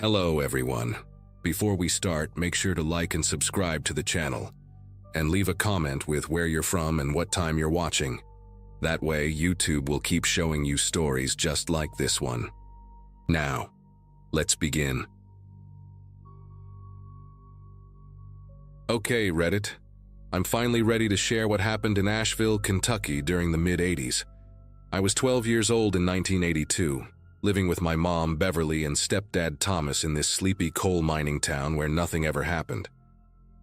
Hello everyone. Before we start, make sure to like and subscribe to the channel, and leave a comment with where you're from and what time you're watching. That way, YouTube will keep showing you stories just like this one. Now, let's begin. Okay, Reddit. I'm finally ready to share what happened in Asheville, Kentucky during the mid-80s. I was 12 years old in 1982. Living with my mom, Beverly, and stepdad, Thomas, in this sleepy coal mining town where nothing ever happened.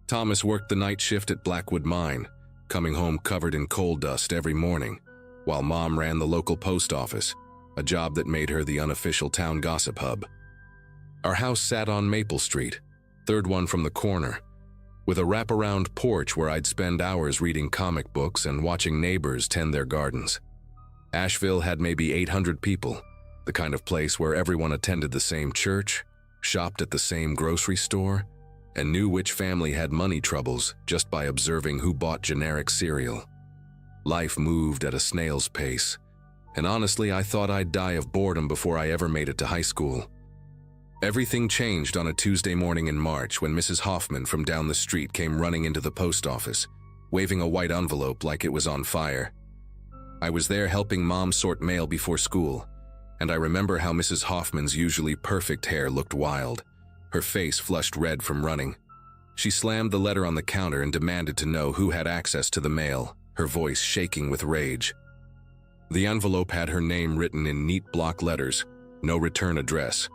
Thomas worked the night shift at Blackwood Mine, coming home covered in coal dust every morning, while Mom ran the local post office, a job that made her the unofficial town gossip hub. Our house sat on Maple Street, third one from the corner, with a wraparound porch where I'd spend hours reading comic books and watching neighbors tend their gardens. Asheville had maybe 800 people, the kind of place where everyone attended the same church, shopped at the same grocery store, and knew which family had money troubles just by observing who bought generic cereal. Life moved at a snail's pace, and honestly, I thought I'd die of boredom before I ever made it to high school. Everything changed on a Tuesday morning in March when Mrs. Hoffman from down the street came running into the post office, waving a white envelope like it was on fire. I was there helping Mom sort mail before school, and I remember how Mrs. Hoffman's usually perfect hair looked wild, her face flushed red from running. She slammed the letter on the counter and demanded to know who had access to the mail, her voice shaking with rage. The envelope had her name written in neat block letters, no return address,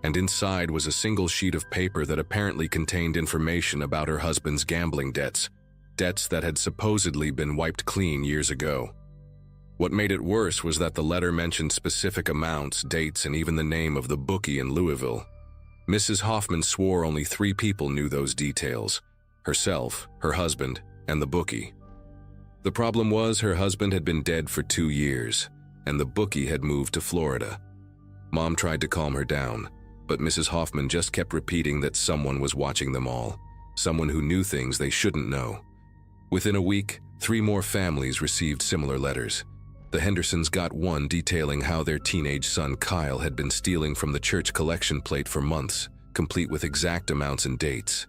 and inside was a single sheet of paper that apparently contained information about her husband's gambling debts that had supposedly been wiped clean years ago. What made it worse was that the letter mentioned specific amounts, dates, and even the name of the bookie in Louisville. Mrs. Hoffman swore only 3 people knew those details: herself, her husband, and the bookie. The problem was her husband had been dead for 2 years, and the bookie had moved to Florida. Mom tried to calm her down, but Mrs. Hoffman just kept repeating that someone was watching them all, someone who knew things they shouldn't know. Within a week, 3 more families received similar letters. The Hendersons got one detailing how their teenage son Kyle had been stealing from the church collection plate for months, complete with exact amounts and dates.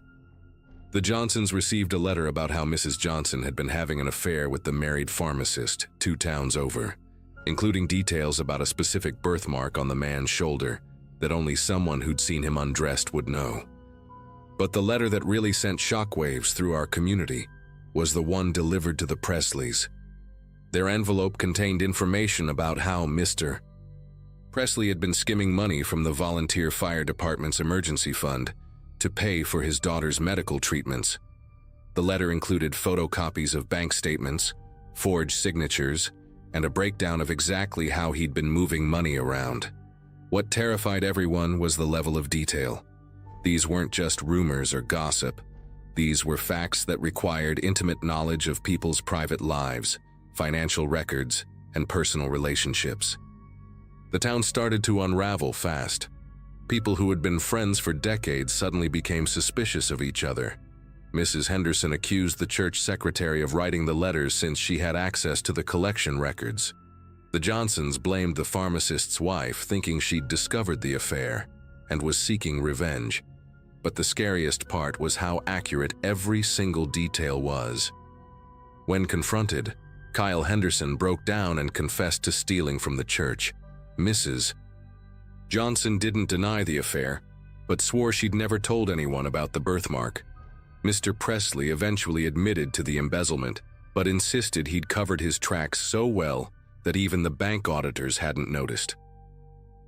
The Johnsons received a letter about how Mrs. Johnson had been having an affair with the married pharmacist 2 towns over, including details about a specific birthmark on the man's shoulder that only someone who'd seen him undressed would know. But the letter that really sent shockwaves through our community was the one delivered to the Presleys. Their envelope contained information about how Mr. Presley had been skimming money from the volunteer fire department's emergency fund to pay for his daughter's medical treatments. The letter included photocopies of bank statements, forged signatures, and a breakdown of exactly how he'd been moving money around. What terrified everyone was the level of detail. These weren't just rumors or gossip. These were facts that required intimate knowledge of people's private lives, financial records, and personal relationships. The town started to unravel fast. People who had been friends for decades suddenly became suspicious of each other. Mrs. Henderson accused the church secretary of writing the letters since she had access to the collection records. The Johnsons blamed the pharmacist's wife, thinking she'd discovered the affair and was seeking revenge. But the scariest part was how accurate every single detail was. When confronted, Kyle Henderson broke down and confessed to stealing from the church. Mrs. Johnson didn't deny the affair, but swore she'd never told anyone about the birthmark. Mr. Presley eventually admitted to the embezzlement, but insisted he'd covered his tracks so well that even the bank auditors hadn't noticed.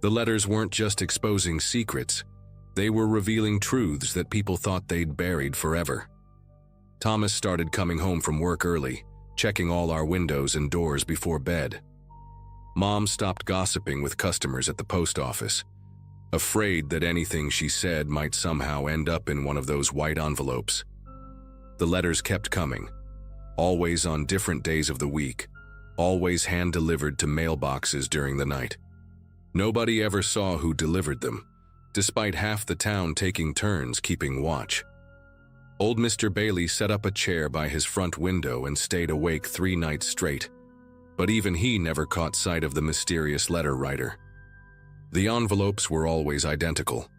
The letters weren't just exposing secrets, they were revealing truths that people thought they'd buried forever. Thomas started coming home from work early, checking all our windows and doors before bed. Mom stopped gossiping with customers at the post office, afraid that anything she said might somehow end up in one of those white envelopes. The letters kept coming, always on different days of the week, always hand-delivered to mailboxes during the night. Nobody ever saw who delivered them, despite half the town taking turns keeping watch. Old Mr. Bailey set up a chair by his front window and stayed awake 3 nights straight, but even he never caught sight of the mysterious letter writer. The envelopes were always identical,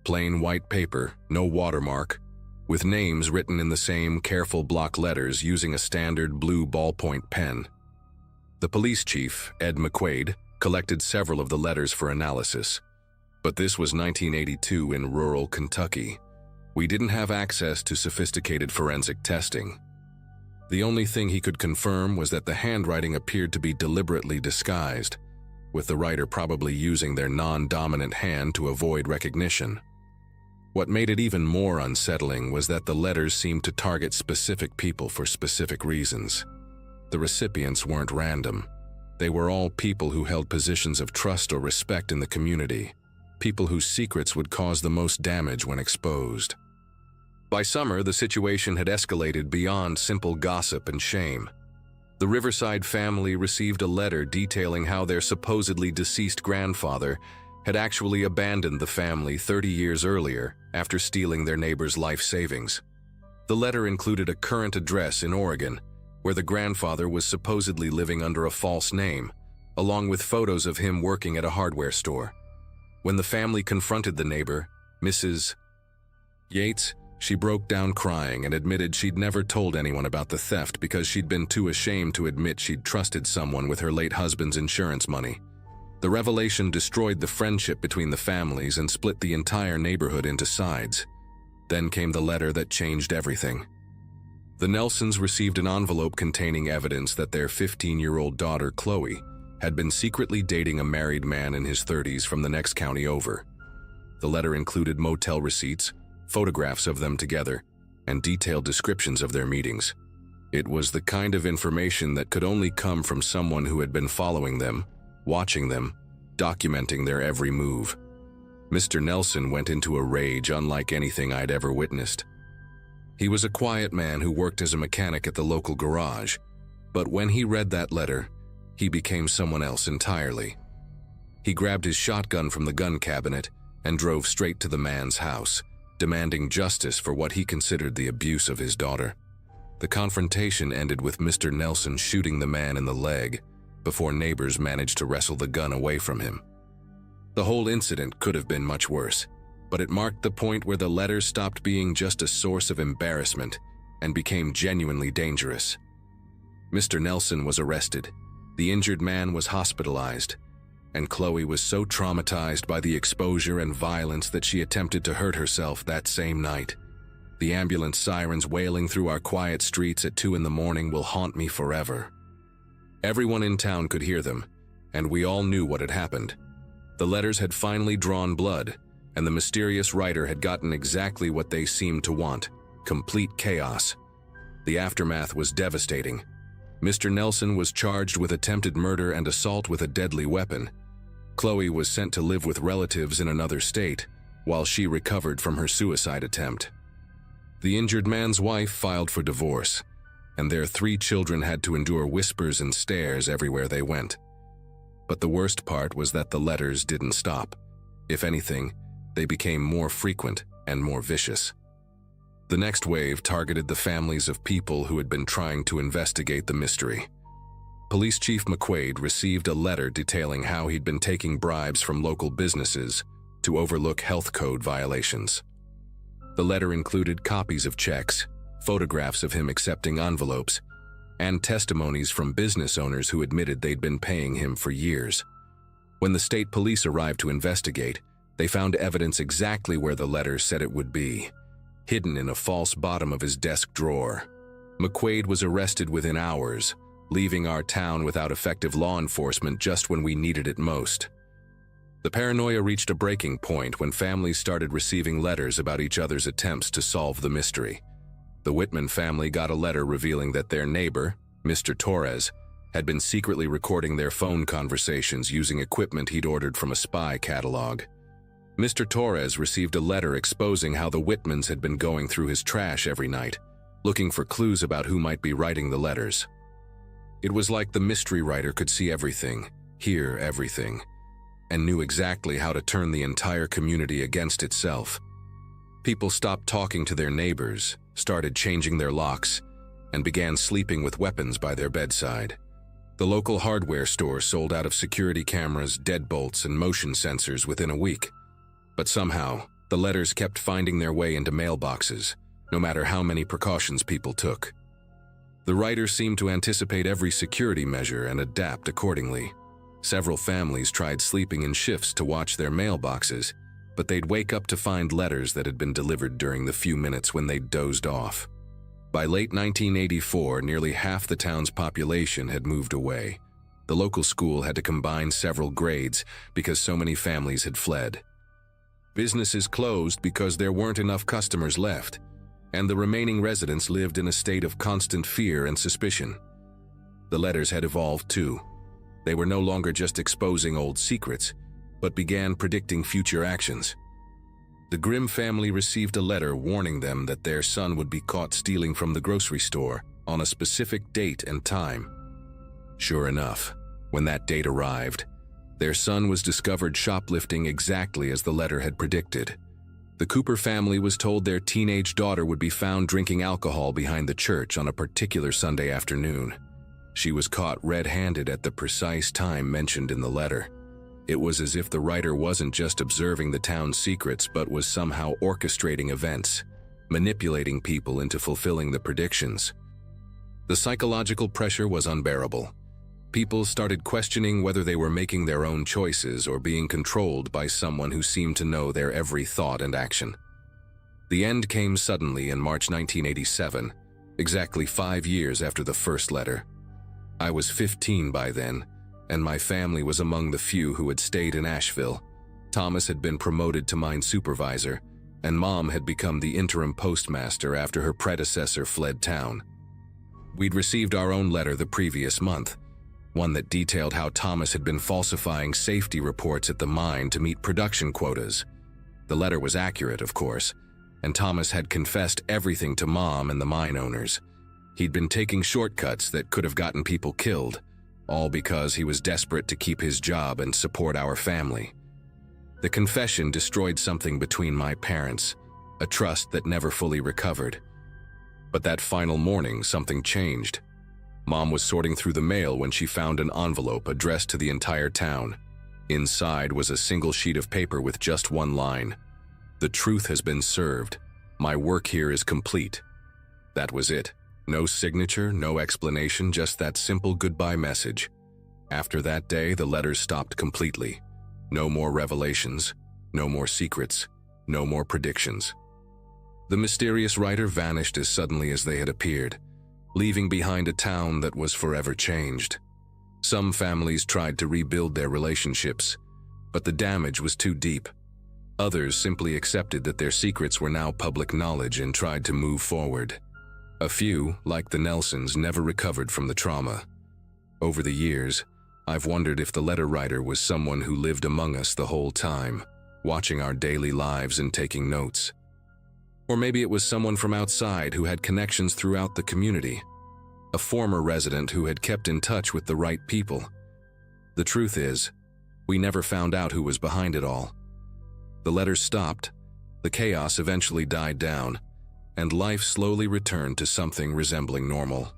Plain white paper, no watermark, with names written in the same careful block letters using a standard blue ballpoint pen. The police chief, Ed McQuaid, collected several of the letters for analysis. But this was 1982 in rural Kentucky. We didn't have access to sophisticated forensic testing. The only thing he could confirm was that the handwriting appeared to be deliberately disguised, with the writer probably using their non-dominant hand to avoid recognition. What made it even more unsettling was that the letters seemed to target specific people for specific reasons. The recipients weren't random. They were all people who held positions of trust or respect in the community, people whose secrets would cause the most damage when exposed. By summer, the situation had escalated beyond simple gossip and shame. The Riverside family received a letter detailing how their supposedly deceased grandfather had actually abandoned the family 30 years earlier after stealing their neighbor's life savings. The letter included a current address in Oregon, where the grandfather was supposedly living under a false name, along with photos of him working at a hardware store. When the family confronted the neighbor, Mrs. Yates, she broke down crying and admitted she'd never told anyone about the theft because she'd been too ashamed to admit she'd trusted someone with her late husband's insurance money. The revelation destroyed the friendship between the families and split the entire neighborhood into sides. Then came the letter that changed everything. The Nelsons received an envelope containing evidence that their 15-year-old daughter, Chloe, had been secretly dating a married man in his 30s from the next county over. The letter included motel receipts, photographs of them together, and detailed descriptions of their meetings. It was the kind of information that could only come from someone who had been following them, watching them, documenting their every move. Mr. Nelson went into a rage unlike anything I'd ever witnessed. He was a quiet man who worked as a mechanic at the local garage, but when he read that letter, he became someone else entirely. He grabbed his shotgun from the gun cabinet and drove straight to the man's house, demanding justice for what he considered the abuse of his daughter. The confrontation ended with Mr. Nelson shooting the man in the leg before neighbors managed to wrestle the gun away from him. The whole incident could have been much worse, but it marked the point where the letters stopped being just a source of embarrassment and became genuinely dangerous. Mr. Nelson was arrested, the injured man was hospitalized, and Chloe was so traumatized by the exposure and violence that she attempted to hurt herself that same night. The ambulance sirens wailing through our quiet streets at 2 a.m. will haunt me forever. Everyone in town could hear them, and we all knew what had happened. The letters had finally drawn blood, and the mysterious writer had gotten exactly what they seemed to want: complete chaos. The aftermath was devastating. Mr. Nelson was charged with attempted murder and assault with a deadly weapon. Chloe was sent to live with relatives in another state, while she recovered from her suicide attempt. The injured man's wife filed for divorce, and their 3 children had to endure whispers and stares everywhere they went. But the worst part was that the letters didn't stop. If anything, they became more frequent and more vicious. The next wave targeted the families of people who had been trying to investigate the mystery. Police Chief McQuaid received a letter detailing how he'd been taking bribes from local businesses to overlook health code violations. The letter included copies of checks, photographs of him accepting envelopes, and testimonies from business owners who admitted they'd been paying him for years. When the state police arrived to investigate, they found evidence exactly where the letter said it would be, hidden in a false bottom of his desk drawer. McQuaid was arrested within hours, leaving our town without effective law enforcement just when we needed it most. The paranoia reached a breaking point when families started receiving letters about each other's attempts to solve the mystery. The Whitman family got a letter revealing that their neighbor, Mr. Torres, had been secretly recording their phone conversations using equipment he'd ordered from a spy catalog. Mr. Torres received a letter exposing how the Whitmans had been going through his trash every night, looking for clues about who might be writing the letters. It was like the mystery writer could see everything, hear everything, and knew exactly how to turn the entire community against itself. People stopped talking to their neighbors, started changing their locks, and began sleeping with weapons by their bedside. The local hardware store sold out of security cameras, deadbolts, and motion sensors within a week. But somehow, The letters kept finding their way into mailboxes, no matter how many precautions people took. The writer seemed to anticipate every security measure and adapt accordingly. Several families tried sleeping in shifts to watch their mailboxes, but they'd wake up to find letters that had been delivered during the few minutes when they'd dozed off. By late 1984, nearly half the town's population had moved away. The local school had to combine several grades because so many families had fled. Businesses closed because there weren't enough customers left, and the remaining residents lived in a state of constant fear and suspicion. The letters had evolved too. They were no longer just exposing old secrets, but began predicting future actions. The Grimm family received a letter warning them that their son would be caught stealing from the grocery store on a specific date and time. Sure enough, when that date arrived, their son was discovered shoplifting exactly as the letter had predicted. The Cooper family was told their teenage daughter would be found drinking alcohol behind the church on a particular Sunday afternoon. She was caught red-handed at the precise time mentioned in the letter. It was as if the writer wasn't just observing the town's secrets but was somehow orchestrating events, manipulating people into fulfilling the predictions. The psychological pressure was unbearable. People started questioning whether they were making their own choices or being controlled by someone who seemed to know their every thought and action. The end came suddenly in March 1987, exactly 5 years after the first letter. I was 15 by then, and my family was among the few who had stayed in Asheville. Thomas had been promoted to mine supervisor, and Mom had become the interim postmaster after her predecessor fled town. We'd received our own letter the previous month, one that detailed how Thomas had been falsifying safety reports at the mine to meet production quotas. The letter was accurate, of course, and Thomas had confessed everything to Mom and the mine owners. He'd been taking shortcuts that could have gotten people killed, all because he was desperate to keep his job and support our family. The confession destroyed something between my parents, a trust that never fully recovered. But that final morning, something changed. Mom was sorting through the mail when she found an envelope addressed to the entire town. Inside was a single sheet of paper with just one line. "The truth has been served. My work here is complete." That was it. No signature, no explanation, just that simple goodbye message. After that day, the letters stopped completely. No more revelations, no more secrets, no more predictions. The mysterious writer vanished as suddenly as they had appeared, leaving behind a town that was forever changed. Some families tried to rebuild their relationships, but the damage was too deep. Others simply accepted that their secrets were now public knowledge and tried to move forward. A few, like the Nelsons, never recovered from the trauma. Over the years, I've wondered if the letter writer was someone who lived among us the whole time, watching our daily lives and taking notes. Or maybe it was someone from outside who had connections throughout the community, a former resident who had kept in touch with the right people. The truth is, we never found out who was behind it all. The letters stopped, the chaos eventually died down, and life slowly returned to something resembling normal.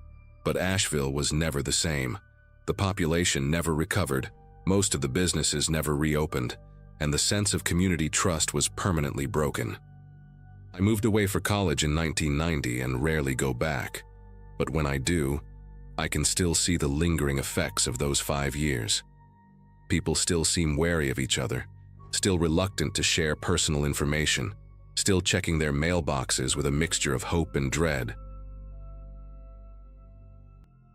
But Asheville was never the same. The population never recovered, most of the businesses never reopened, and the sense of community trust was permanently broken. I moved away for college in 1990 and rarely go back, but when I do, I can still see the lingering effects of those 5 years. People still seem wary of each other, still reluctant to share personal information, still checking their mailboxes with a mixture of hope and dread.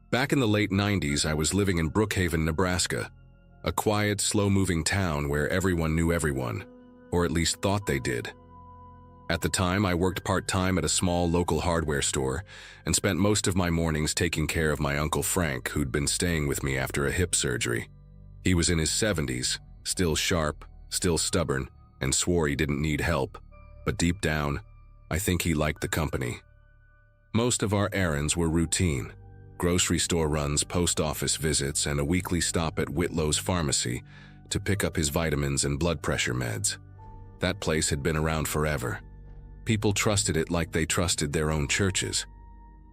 Back in the late 90s, I was living in Brookhaven, Nebraska, a quiet, slow-moving town where everyone knew everyone, or at least thought they did. At the time, I worked part-time at a small local hardware store and spent most of my mornings taking care of my Uncle Frank, who'd been staying with me after a hip surgery. He was in his 70s, still sharp, still stubborn, and swore he didn't need help, but deep down, I think he liked the company. Most of our errands were routine: grocery store runs, post office visits, and a weekly stop at Whitlow's pharmacy to pick up his vitamins and blood pressure meds. That place had been around forever. People trusted it like they trusted their own churches.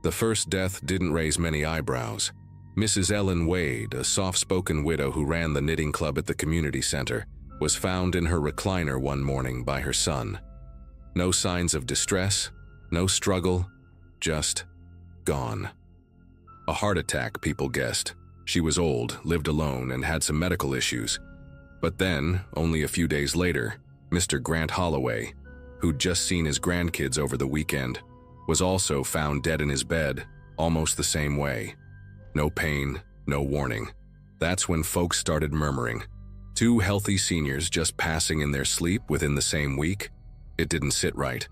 The first death didn't raise many eyebrows. Mrs. Ellen Wade, a soft-spoken widow who ran the knitting club at the community center, was found in her recliner one morning by her son. No signs of distress, no struggle, just gone. A heart attack, people guessed. She was old, lived alone, and had some medical issues. But then, only a few days later, Mr. Grant Holloway, who'd just seen his grandkids over the weekend, was also found dead in his bed, almost the same way. No pain, no warning. That's when folks started murmuring. 2 healthy seniors just passing in their sleep within the same week? It didn't sit right.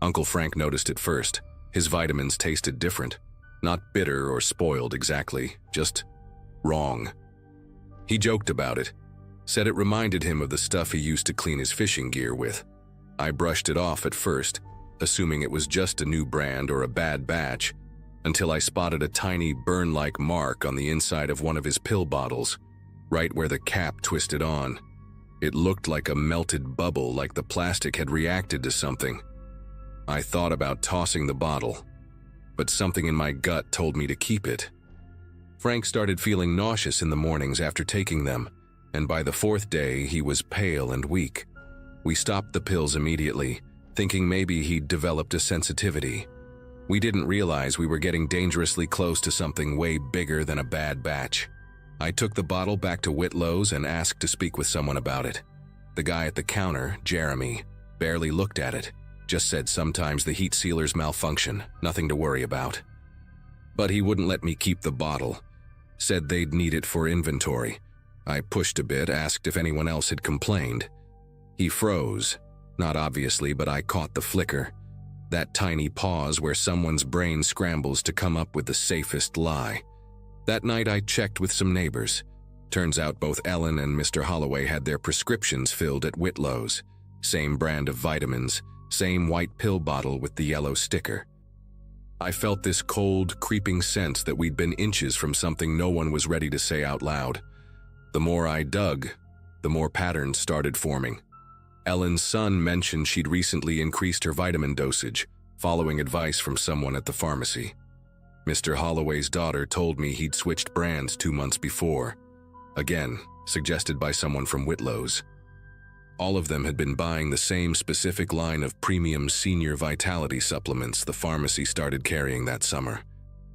Uncle Frank noticed it first. His vitamins tasted different. Not bitter or spoiled exactly, just wrong. He joked about it, said it reminded him of the stuff he used to clean his fishing gear with. I brushed it off at first, assuming it was just a new brand or a bad batch, until I spotted a tiny burn-like mark on the inside of one of his pill bottles, right where the cap twisted on. It looked like a melted bubble, like the plastic had reacted to something. I thought about tossing the bottle, but something in my gut told me to keep it. Frank started feeling nauseous in the mornings after taking them, and by the 4th day he was pale and weak. We stopped the pills immediately, thinking maybe he'd developed a sensitivity. We didn't realize we were getting dangerously close to something way bigger than a bad batch. I took the bottle back to Whitlow's and asked to speak with someone about it. The guy at the counter, Jeremy, barely looked at it, just said sometimes the heat sealers malfunction, nothing to worry about. But he wouldn't let me keep the bottle, said they'd need it for inventory. I pushed a bit, asked if anyone else had complained. He froze, not obviously, but I caught the flicker. That tiny pause where someone's brain scrambles to come up with the safest lie. That night I checked with some neighbors. Turns out both Ellen and Mr. Holloway had their prescriptions filled at Whitlow's. Same brand of vitamins, same white pill bottle with the yellow sticker. I felt this cold, creeping sense that we'd been inches from something no one was ready to say out loud. The more I dug, the more patterns started forming. Ellen's son mentioned she'd recently increased her vitamin dosage, following advice from someone at the pharmacy. Mr. Holloway's daughter told me he'd switched brands 2 months before. Again, suggested by someone from Whitlow's. All of them had been buying the same specific line of premium senior vitality supplements the pharmacy started carrying that summer.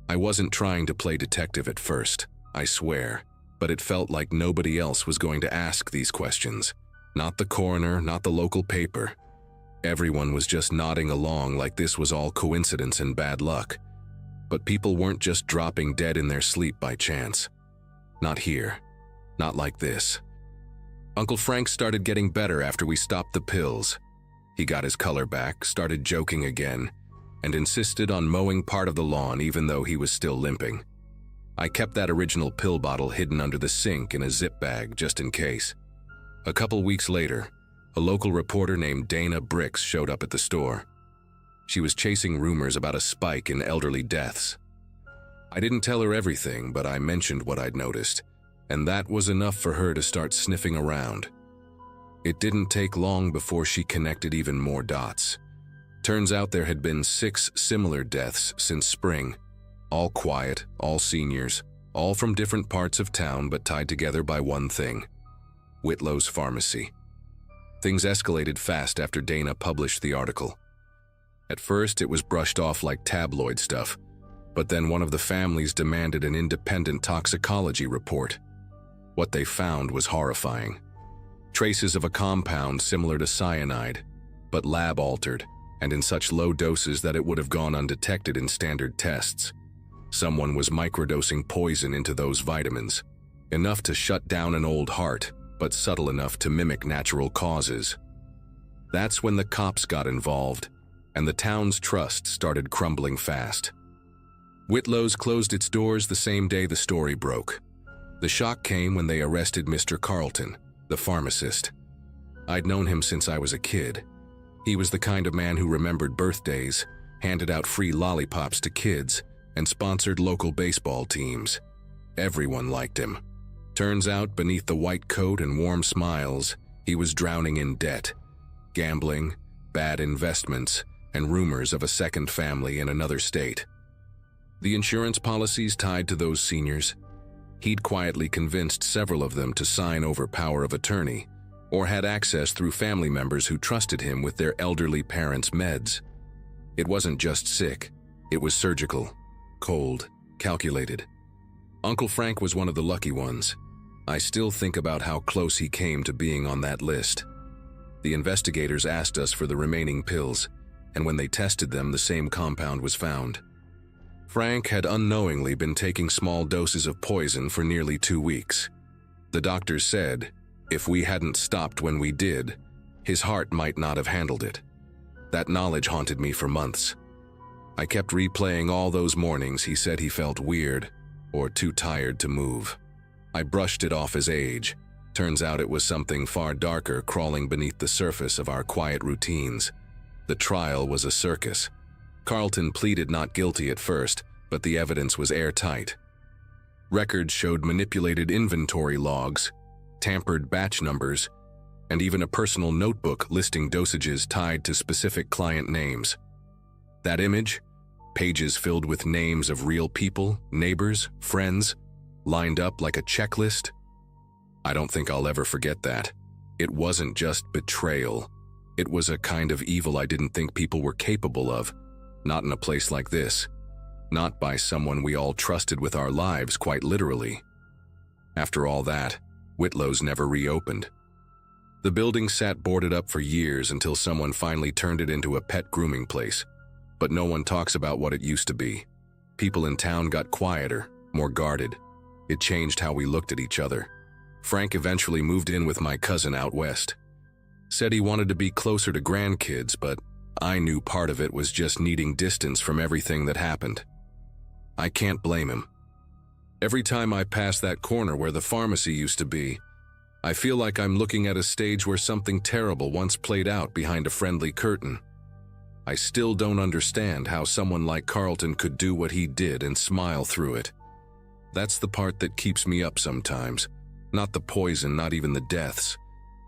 I wasn't trying to play detective at first, I swear, but it felt like nobody else was going to ask these questions. Not the coroner, not the local paper. Everyone was just nodding along like this was all coincidence and bad luck. But people weren't just dropping dead in their sleep by chance. Not here. Not like this. Uncle Frank started getting better after we stopped the pills. He got his color back, started joking again, and insisted on mowing part of the lawn even though he was still limping. I kept that original pill bottle hidden under the sink in a zip bag just in case. A couple weeks later, a local reporter named Dana Bricks showed up at the store. She was chasing rumors about a spike in elderly deaths. I didn't tell her everything, but I mentioned what I'd noticed, and that was enough for her to start sniffing around. It didn't take long before she connected even more dots. Turns out there had been 6 similar deaths since spring, all quiet, all seniors, all from different parts of town but tied together by one thing: Whitlow's pharmacy. Things escalated fast after Dana published the article. At first, it was brushed off like tabloid stuff, but then one of the families demanded an independent toxicology report. What they found was horrifying. Traces of a compound similar to cyanide, but lab-altered, and in such low doses that it would have gone undetected in standard tests. Someone was microdosing poison into those vitamins, enough to shut down an old heart, but subtle enough to mimic natural causes. That's when the cops got involved, and the town's trust started crumbling fast. Whitlow's closed its doors the same day the story broke. The shock came when they arrested Mr. Carlton, the pharmacist. I'd known him since I was a kid. He was the kind of man who remembered birthdays, handed out free lollipops to kids, and sponsored local baseball teams. Everyone liked him. Turns out, beneath the white coat and warm smiles, he was drowning in debt, gambling, bad investments, and rumors of a second family in another state. The insurance policies tied to those seniors, he'd quietly convinced several of them to sign over power of attorney, or had access through family members who trusted him with their elderly parents' meds. It wasn't just sick, it was surgical, cold, calculated. Uncle Frank was one of the lucky ones. I still think about how close he came to being on that list. The investigators asked us for the remaining pills, and when they tested them, the same compound was found. Frank had unknowingly been taking small doses of poison for nearly 2 weeks. The doctors said, if we hadn't stopped when we did, his heart might not have handled it. That knowledge haunted me for months. I kept replaying all those mornings he said he felt weird or too tired to move. I brushed it off as age. Turns out it was something far darker crawling beneath the surface of our quiet routines. The trial was a circus. Carlton pleaded not guilty at first, but the evidence was airtight. Records showed manipulated inventory logs, tampered batch numbers, and even a personal notebook listing dosages tied to specific client names. That image, pages filled with names of real people, neighbors, friends, lined up like a checklist. I don't think I'll ever forget that. It wasn't just betrayal. It was a kind of evil I didn't think people were capable of. Not in a place like this. Not by someone we all trusted with our lives, quite literally. After all that, Whitlow's never reopened. The building sat boarded up for years until someone finally turned it into a pet grooming place. But no one talks about what it used to be. People in town got quieter, more guarded. It changed how we looked at each other. Frank eventually moved in with my cousin out west. Said he wanted to be closer to grandkids, but I knew part of it was just needing distance from everything that happened. I can't blame him. Every time I pass that corner where the pharmacy used to be, I feel like I'm looking at a stage where something terrible once played out behind a friendly curtain. I still don't understand how someone like Carlton could do what he did and smile through it. That's the part that keeps me up sometimes. Not the poison, not even the deaths,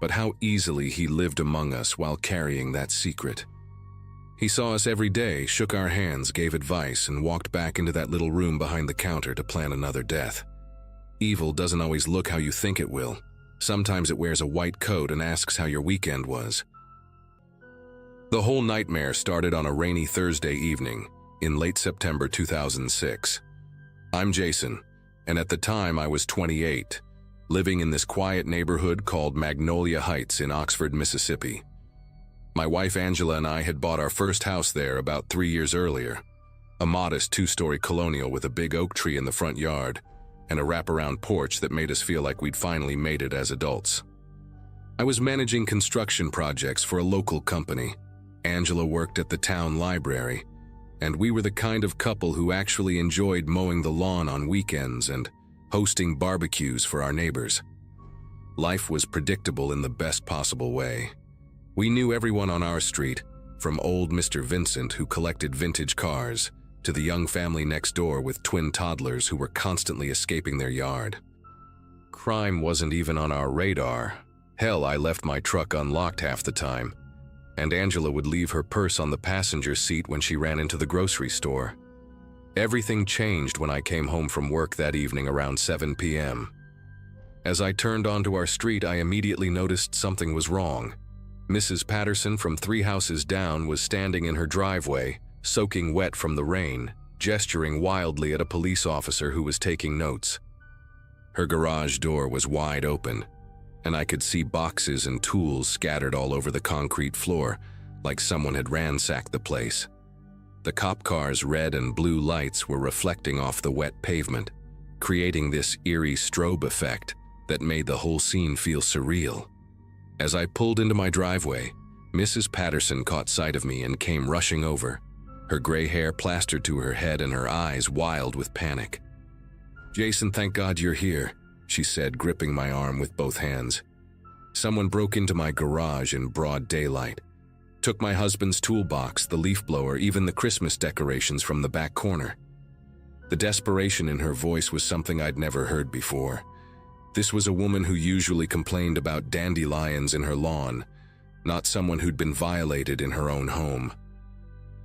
but how easily he lived among us while carrying that secret. He saw us every day, shook our hands, gave advice, and walked back into that little room behind the counter to plan another death. Evil doesn't always look how you think it will. Sometimes it wears a white coat and asks how your weekend was. The whole nightmare started on a rainy Thursday evening in late September 2006. I'm Jason, and at the time I was 28, living in this quiet neighborhood called Magnolia Heights in Oxford, Mississippi. My wife Angela and I had bought our first house there about 3 years earlier, a modest 2-story colonial with a big oak tree in the front yard and a wraparound porch that made us feel like we'd finally made it as adults. I was managing construction projects for a local company. Angela worked at the town library, and we were the kind of couple who actually enjoyed mowing the lawn on weekends and hosting barbecues for our neighbors. Life was predictable in the best possible way. We knew everyone on our street, from old Mr. Vincent who collected vintage cars, to the young family next door with twin toddlers who were constantly escaping their yard. Crime wasn't even on our radar. Hell, I left my truck unlocked half the time, and Angela would leave her purse on the passenger seat when she ran into the grocery store. Everything changed when I came home from work that evening around 7 p.m. As I turned onto our street, I immediately noticed something was wrong. Mrs. Patterson from 3 houses down was standing in her driveway, soaking wet from the rain, gesturing wildly at a police officer who was taking notes. Her garage door was wide open, and I could see boxes and tools scattered all over the concrete floor, like someone had ransacked the place. The cop car's red and blue lights were reflecting off the wet pavement, creating this eerie strobe effect that made the whole scene feel surreal. As I pulled into my driveway, Mrs. Patterson caught sight of me and came rushing over, her gray hair plastered to her head and her eyes wild with panic. "Jason, thank God you're here," she said, gripping my arm with both hands. "Someone broke into my garage in broad daylight. Took my husband's toolbox, the leaf blower, even the Christmas decorations from the back corner." The desperation in her voice was something I'd never heard before. This was a woman who usually complained about dandelions in her lawn, not someone who'd been violated in her own home.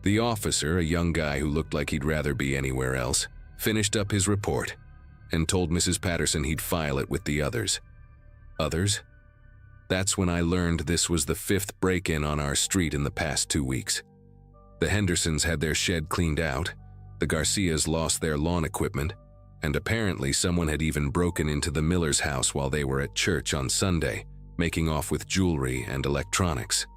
The officer, a young guy who looked like he'd rather be anywhere else, finished up his report and told Mrs. Patterson he'd file it with the others. Others? That's when I learned this was the fifth break-in on our street in the past 2 weeks. The Hendersons had their shed cleaned out, the Garcias lost their lawn equipment, and apparently someone had even broken into the Miller's house while they were at church on Sunday, making off with jewelry and electronics.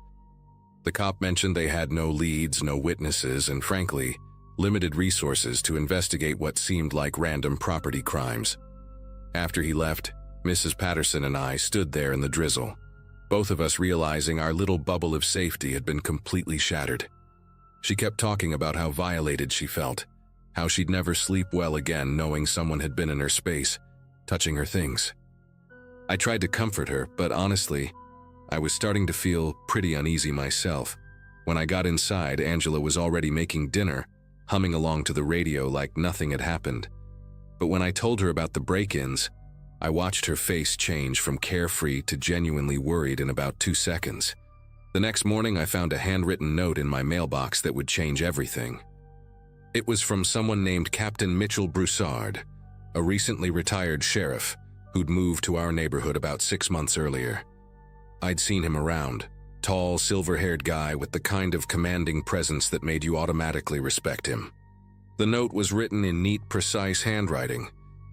The cop mentioned they had no leads, no witnesses, and frankly, limited resources to investigate what seemed like random property crimes. After he left, Mrs. Patterson and I stood there in the drizzle, both of us realizing our little bubble of safety had been completely shattered. She kept talking about how violated she felt, how she'd never sleep well again knowing someone had been in her space, touching her things. I tried to comfort her, but honestly, I was starting to feel pretty uneasy myself. When I got inside, Angela was already making dinner, humming along to the radio like nothing had happened. But when I told her about the break-ins, I watched her face change from carefree to genuinely worried in about 2 seconds. The next morning, I found a handwritten note in my mailbox that would change everything. It was from someone named Captain Mitchell Broussard, a recently retired sheriff who'd moved to our neighborhood about 6 months earlier. I'd seen him around, tall, silver-haired guy with the kind of commanding presence that made you automatically respect him. The note was written in neat, precise handwriting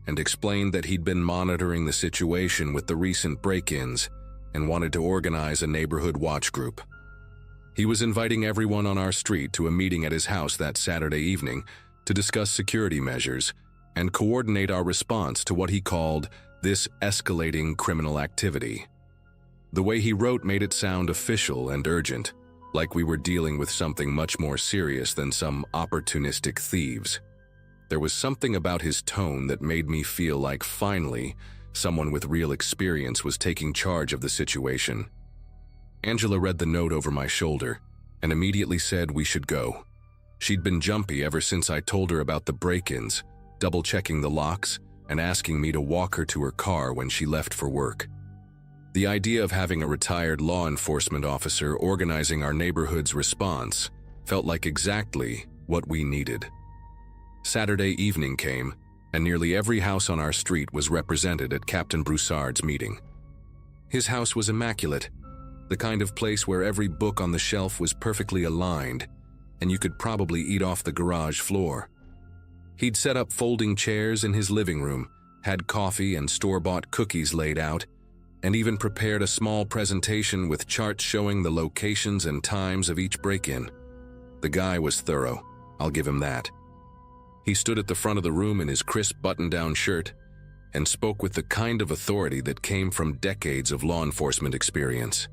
and explained that he'd been monitoring the situation with the recent break-ins and wanted to organize a neighborhood watch group. He was inviting everyone on our street to a meeting at his house that Saturday evening to discuss security measures and coordinate our response to what he called this escalating criminal activity. The way he wrote made it sound official and urgent, like we were dealing with something much more serious than some opportunistic thieves. There was something about his tone that made me feel like finally someone with real experience was taking charge of the situation. Angela read the note over my shoulder and immediately said we should go. She'd been jumpy ever since I told her about the break-ins, double-checking the locks and asking me to walk her to her car when she left for work. The idea of having a retired law enforcement officer organizing our neighborhood's response felt like exactly what we needed. Saturday evening came, and nearly every house on our street was represented at Captain Broussard's meeting. His house was immaculate, the kind of place where every book on the shelf was perfectly aligned, and you could probably eat off the garage floor. He'd set up folding chairs in his living room, had coffee and store-bought cookies laid out, and even prepared a small presentation with charts showing the locations and times of each break-in. The guy was thorough, I'll give him that. He stood at the front of the room in his crisp button-down shirt and spoke with the kind of authority that came from decades of law enforcement experience.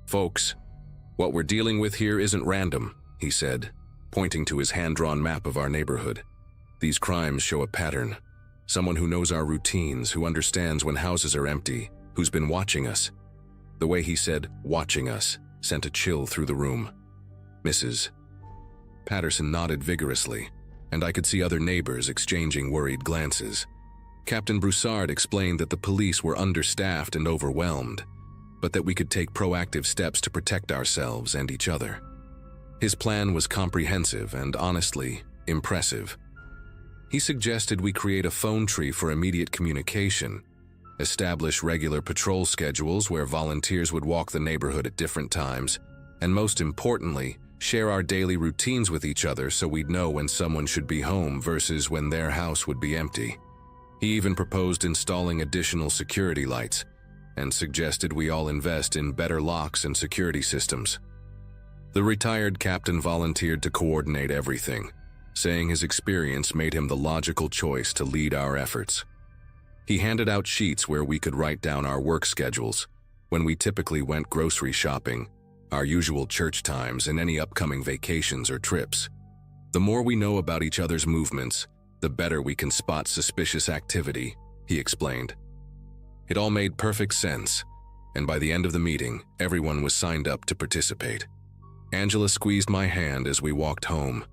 "Folks, what we're dealing with here isn't random," he said, pointing to his hand-drawn map of our neighborhood. "These crimes show a pattern. Someone who knows our routines, who understands when houses are empty, who's been watching us." The way he said, "watching us," sent a chill through the room. Mrs. Patterson nodded vigorously, and I could see other neighbors exchanging worried glances. Captain Broussard explained that the police were understaffed and overwhelmed, but that we could take proactive steps to protect ourselves and each other. His plan was comprehensive and, honestly, impressive. He suggested we create a phone tree for immediate communication, establish regular patrol schedules where volunteers would walk the neighborhood at different times, and most importantly, share our daily routines with each other so we'd know when someone should be home versus when their house would be empty. He even proposed installing additional security lights and suggested we all invest in better locks and security systems. The retired captain volunteered to coordinate everything, saying his experience made him the logical choice to lead our efforts. He handed out sheets where we could write down our work schedules, when we typically went grocery shopping, our usual church times, and any upcoming vacations or trips. The more we know about each other's movements, the better we can spot suspicious activity, he explained. It all made perfect sense, and by the end of the meeting, everyone was signed up to participate. Angela squeezed my hand as we walked home,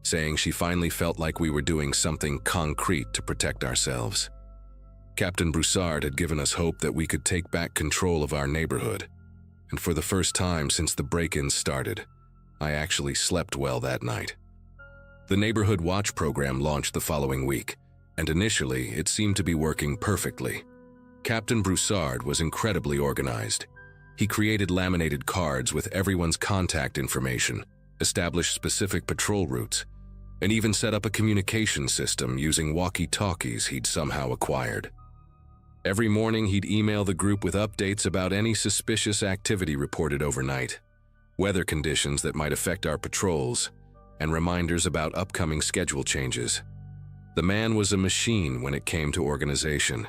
saying she finally felt like we were doing something concrete to protect ourselves. Captain Broussard had given us hope that we could take back control of our neighborhood, and for the first time since the break-ins started, I actually slept well that night. The Neighborhood Watch program launched the following week, and initially it seemed to be working perfectly. Captain Broussard was incredibly organized. He created laminated cards with everyone's contact information, established specific patrol routes, and even set up a communication system using walkie-talkies he'd somehow acquired. Every morning he'd email the group with updates about any suspicious activity reported overnight, weather conditions that might affect our patrols, and reminders about upcoming schedule changes. The man was a machine when it came to organization.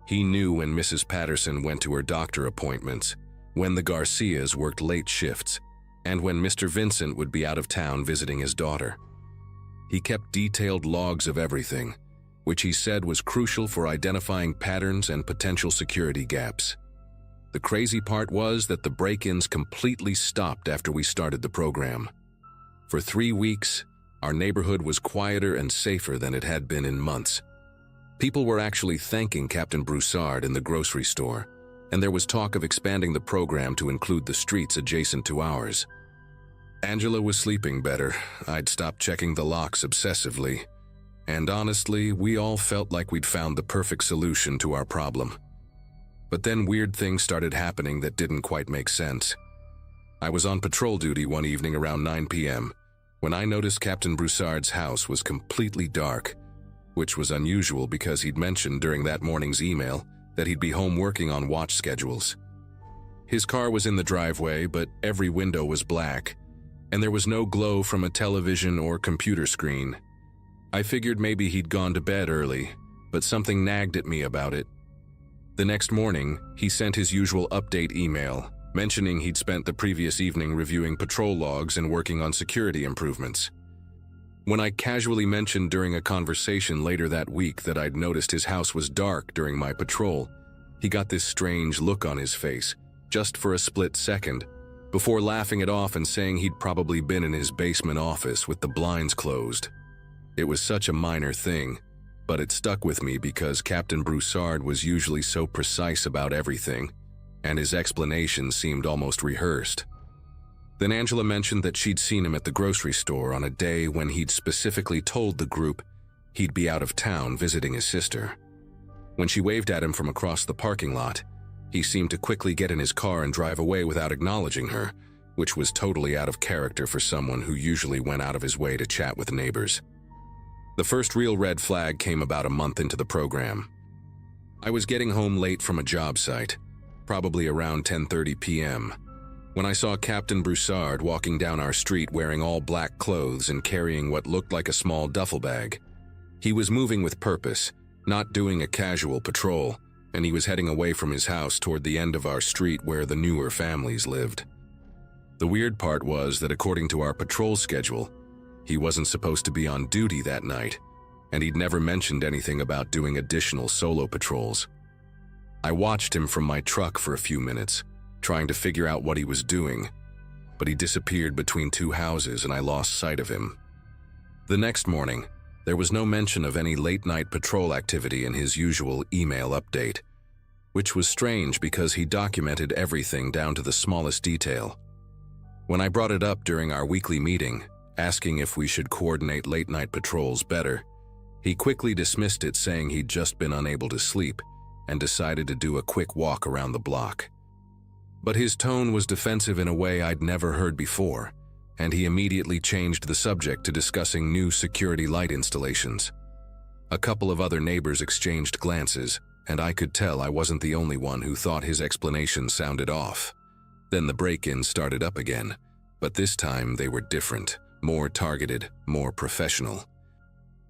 He knew when Mrs. Patterson went to her doctor appointments, when the Garcias worked late shifts, and when Mr. Vincent would be out of town visiting his daughter. He kept detailed logs of everything, which he said was crucial for identifying patterns and potential security gaps. The crazy part was that the break-ins completely stopped after we started the program. For 3 weeks, our neighborhood was quieter and safer than it had been in months. People were actually thanking Captain Broussard in the grocery store, and there was talk of expanding the program to include the streets adjacent to ours. Angela was sleeping better. I'd stopped checking the locks obsessively. And honestly, we all felt like we'd found the perfect solution to our problem. But then weird things started happening that didn't quite make sense. I was on patrol duty one evening around 9 p.m. when I noticed Captain Broussard's house was completely dark, which was unusual because he'd mentioned during that morning's email that he'd be home working on watch schedules. His car was in the driveway, but every window was black, and there was no glow from a television or computer screen. I figured maybe he'd gone to bed early, but something nagged at me about it. The next morning, he sent his usual update email, mentioning he'd spent the previous evening reviewing patrol logs and working on security improvements. When I casually mentioned during a conversation later that week that I'd noticed his house was dark during my patrol, he got this strange look on his face, just for a split second, before laughing it off and saying he'd probably been in his basement office with the blinds closed. It was such a minor thing, but it stuck with me because Captain Broussard was usually so precise about everything, and his explanations seemed almost rehearsed. Then Angela mentioned that she'd seen him at the grocery store on a day when he'd specifically told the group he'd be out of town visiting his sister. When she waved at him from across the parking lot, he seemed to quickly get in his car and drive away without acknowledging her, which was totally out of character for someone who usually went out of his way to chat with neighbors. The first real red flag came about a month into the program. I was getting home late from a job site, probably around 10:30 p.m., when I saw Captain Broussard walking down our street wearing all black clothes and carrying what looked like a small duffel bag. He was moving with purpose, not doing a casual patrol, and he was heading away from his house toward the end of our street where the newer families lived. The weird part was that according to our patrol schedule, he wasn't supposed to be on duty that night, and he'd never mentioned anything about doing additional solo patrols. I watched him from my truck for a few minutes, trying to figure out what he was doing, but he disappeared between two houses and I lost sight of him. The next morning, there was no mention of any late-night patrol activity in his usual email update, which was strange because he documented everything down to the smallest detail. When I brought it up during our weekly meeting, asking if we should coordinate late-night patrols better, he quickly dismissed it, saying he'd just been unable to sleep and decided to do a quick walk around the block. But his tone was defensive in a way I'd never heard before, and he immediately changed the subject to discussing new security light installations. A couple of other neighbors exchanged glances, and I could tell I wasn't the only one who thought his explanation sounded off. Then the break-ins started up again, but this time they were different, more targeted, more professional.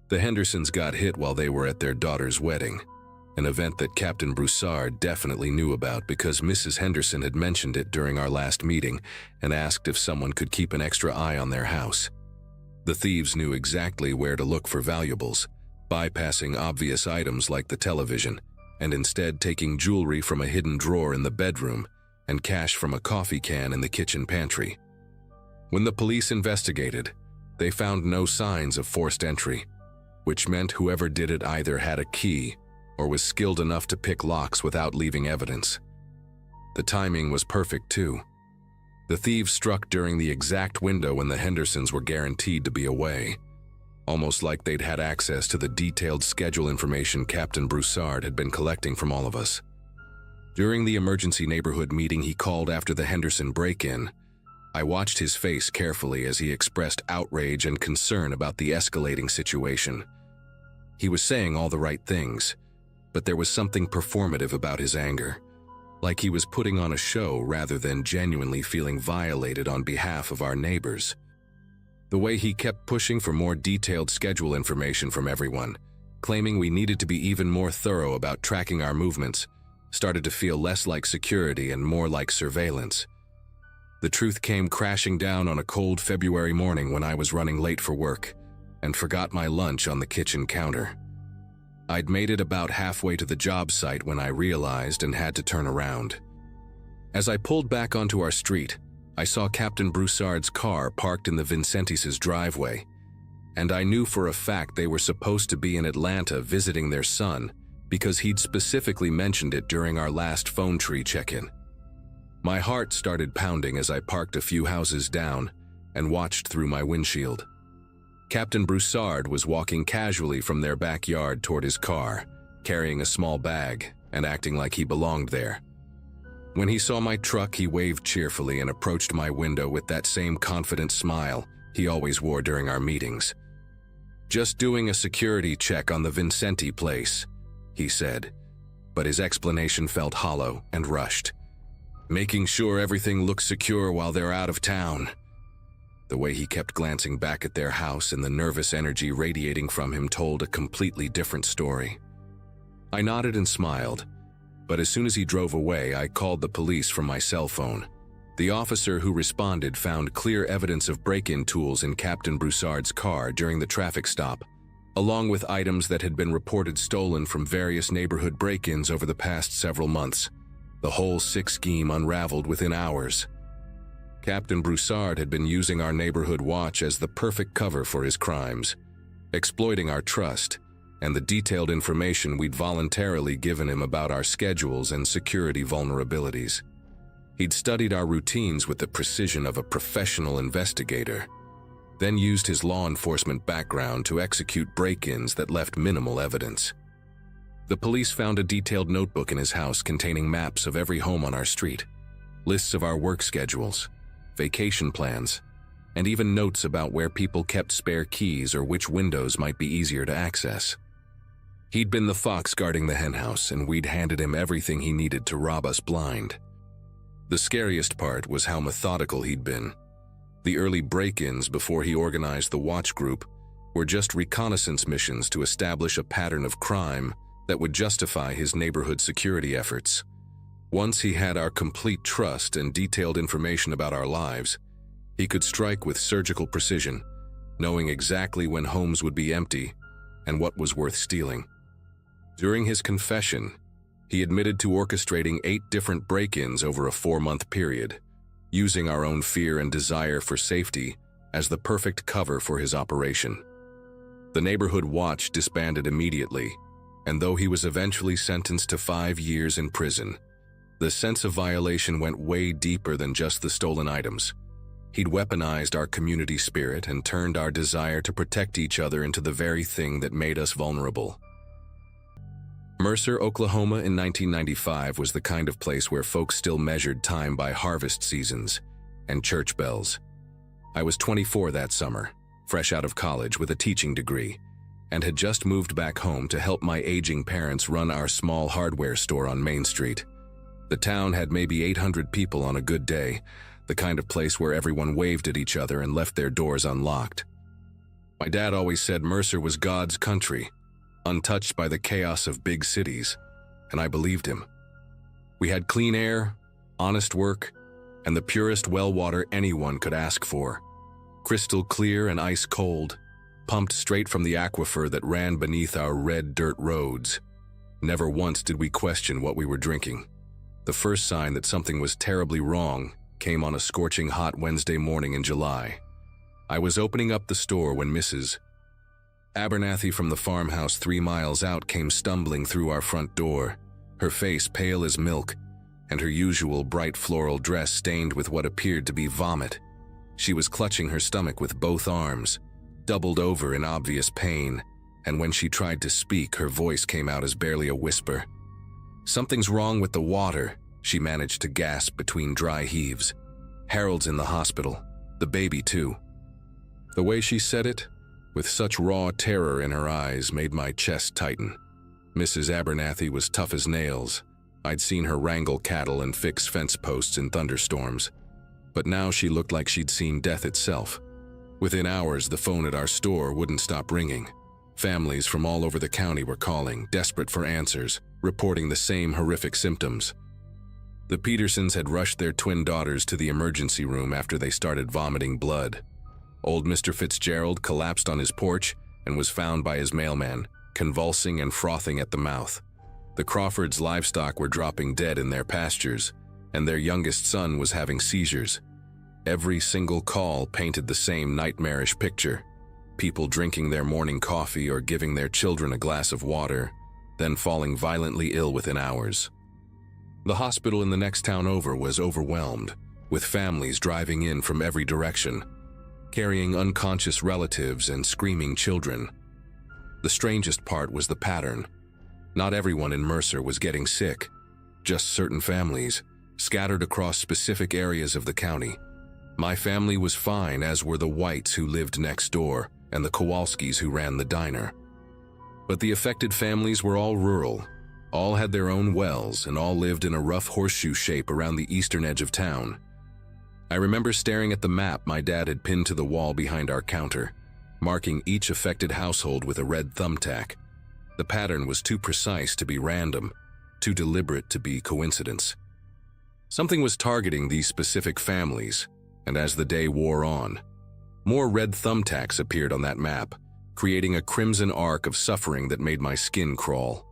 The Hendersons got hit while they were at their daughter's wedding, an event that Captain Broussard definitely knew about because Mrs. Henderson had mentioned it during our last meeting and asked if someone could keep an extra eye on their house. The thieves knew exactly where to look for valuables, bypassing obvious items like the television, and instead taking jewelry from a hidden drawer in the bedroom and cash from a coffee can in the kitchen pantry. When the police investigated, they found no signs of forced entry, which meant whoever did it either had a key or was skilled enough to pick locks without leaving evidence. The timing was perfect too. The thieves struck during the exact window when the Hendersons were guaranteed to be away, almost like they'd had access to the detailed schedule information Captain Broussard had been collecting from all of us. During the emergency neighborhood meeting he called after the Henderson break-in, I watched his face carefully as he expressed outrage and concern about the escalating situation. He was saying all the right things, but there was something performative about his anger, like he was putting on a show rather than genuinely feeling violated on behalf of our neighbors. The way he kept pushing for more detailed schedule information from everyone, claiming we needed to be even more thorough about tracking our movements, started to feel less like security and more like surveillance. The truth came crashing down on a cold February morning when I was running late for work and forgot my lunch on the kitchen counter. I'd made it about halfway to the job site when I realized and had to turn around. As I pulled back onto our street, I saw Captain Broussard's car parked in the Vincentis' driveway, and I knew for a fact they were supposed to be in Atlanta visiting their son because he'd specifically mentioned it during our last phone tree check-in. My heart started pounding as I parked a few houses down and watched through my windshield. Captain Broussard was walking casually from their backyard toward his car, carrying a small bag and acting like he belonged there. When he saw my truck, he waved cheerfully and approached my window with that same confident smile he always wore during our meetings. "Just doing a security check on the Vincenti place," he said, but his explanation felt hollow and rushed. "Making sure everything looks secure while they're out of town." The way he kept glancing back at their house and the nervous energy radiating from him told a completely different story. I nodded and smiled, but as soon as he drove away, I called the police from my cell phone. The officer who responded found clear evidence of break-in tools in Captain Broussard's car during the traffic stop, along with items that had been reported stolen from various neighborhood break-ins over the past several months. The whole sick scheme unraveled within hours. Captain Broussard had been using our neighborhood watch as the perfect cover for his crimes, exploiting our trust and the detailed information we'd voluntarily given him about our schedules and security vulnerabilities. He'd studied our routines with the precision of a professional investigator, then used his law enforcement background to execute break-ins that left minimal evidence. The police found a detailed notebook in his house containing maps of every home on our street, lists of our work schedules, vacation plans, and even notes about where people kept spare keys or which windows might be easier to access. He'd been the fox guarding the henhouse, and we'd handed him everything he needed to rob us blind. The scariest part was how methodical he'd been. The early break-ins before he organized the watch group were just reconnaissance missions to establish a pattern of crime that would justify his neighborhood security efforts. Once he had our complete trust and detailed information about our lives, he could strike with surgical precision, knowing exactly when homes would be empty and what was worth stealing. During his confession, he admitted to orchestrating 8 different break-ins over a 4-month period, using our own fear and desire for safety as the perfect cover for his operation. The neighborhood watch disbanded immediately, and though he was eventually sentenced to 5 years in prison, the sense of violation went way deeper than just the stolen items. He'd weaponized our community spirit and turned our desire to protect each other into the very thing that made us vulnerable. Mercer, Oklahoma in 1995 was the kind of place where folks still measured time by harvest seasons and church bells. I was 24 that summer, fresh out of college with a teaching degree, and had just moved back home to help my aging parents run our small hardware store on Main Street. The town had maybe 800 people on a good day, the kind of place where everyone waved at each other and left their doors unlocked. My dad always said Mercer was God's country, untouched by the chaos of big cities, and I believed him. We had clean air, honest work, and the purest well water anyone could ask for. Crystal clear and ice cold, pumped straight from the aquifer that ran beneath our red dirt roads. Never once did we question what we were drinking. The first sign that something was terribly wrong came on a scorching hot Wednesday morning in July. I was opening up the store when Mrs. Abernathy from the farmhouse 3 miles out came stumbling through our front door, her face pale as milk, and her usual bright floral dress stained with what appeared to be vomit. She was clutching her stomach with both arms, doubled over in obvious pain, and when she tried to speak, her voice came out as barely a whisper. "Something's wrong with the water," she managed to gasp between dry heaves. "Harold's in the hospital. The baby, too." The way she said it, with such raw terror in her eyes, made my chest tighten. Mrs. Abernathy was tough as nails. I'd seen her wrangle cattle and fix fence posts in thunderstorms. But now she looked like she'd seen death itself. Within hours, the phone at our store wouldn't stop ringing. Families from all over the county were calling, desperate for answers, reporting the same horrific symptoms. The Petersons had rushed their twin daughters to the emergency room after they started vomiting blood. Old Mr. Fitzgerald collapsed on his porch and was found by his mailman, convulsing and frothing at the mouth. The Crawfords' livestock were dropping dead in their pastures, and their youngest son was having seizures. Every single call painted the same nightmarish picture: people drinking their morning coffee or giving their children a glass of water, then falling violently ill within hours. The hospital in the next town over was overwhelmed, with families driving in from every direction, carrying unconscious relatives and screaming children. The strangest part was the pattern. Not everyone in Mercer was getting sick, just certain families, scattered across specific areas of the county. My family was fine, as were the Whites who lived next door and the Kowalskis who ran the diner. But the affected families were all rural, all had their own wells, and all lived in a rough horseshoe shape around the eastern edge of town. I remember staring at the map my dad had pinned to the wall behind our counter, marking each affected household with a red thumbtack. The pattern was too precise to be random, too deliberate to be coincidence. Something was targeting these specific families, and as the day wore on, more red thumbtacks appeared on that map, creating a crimson arc of suffering that made my skin crawl.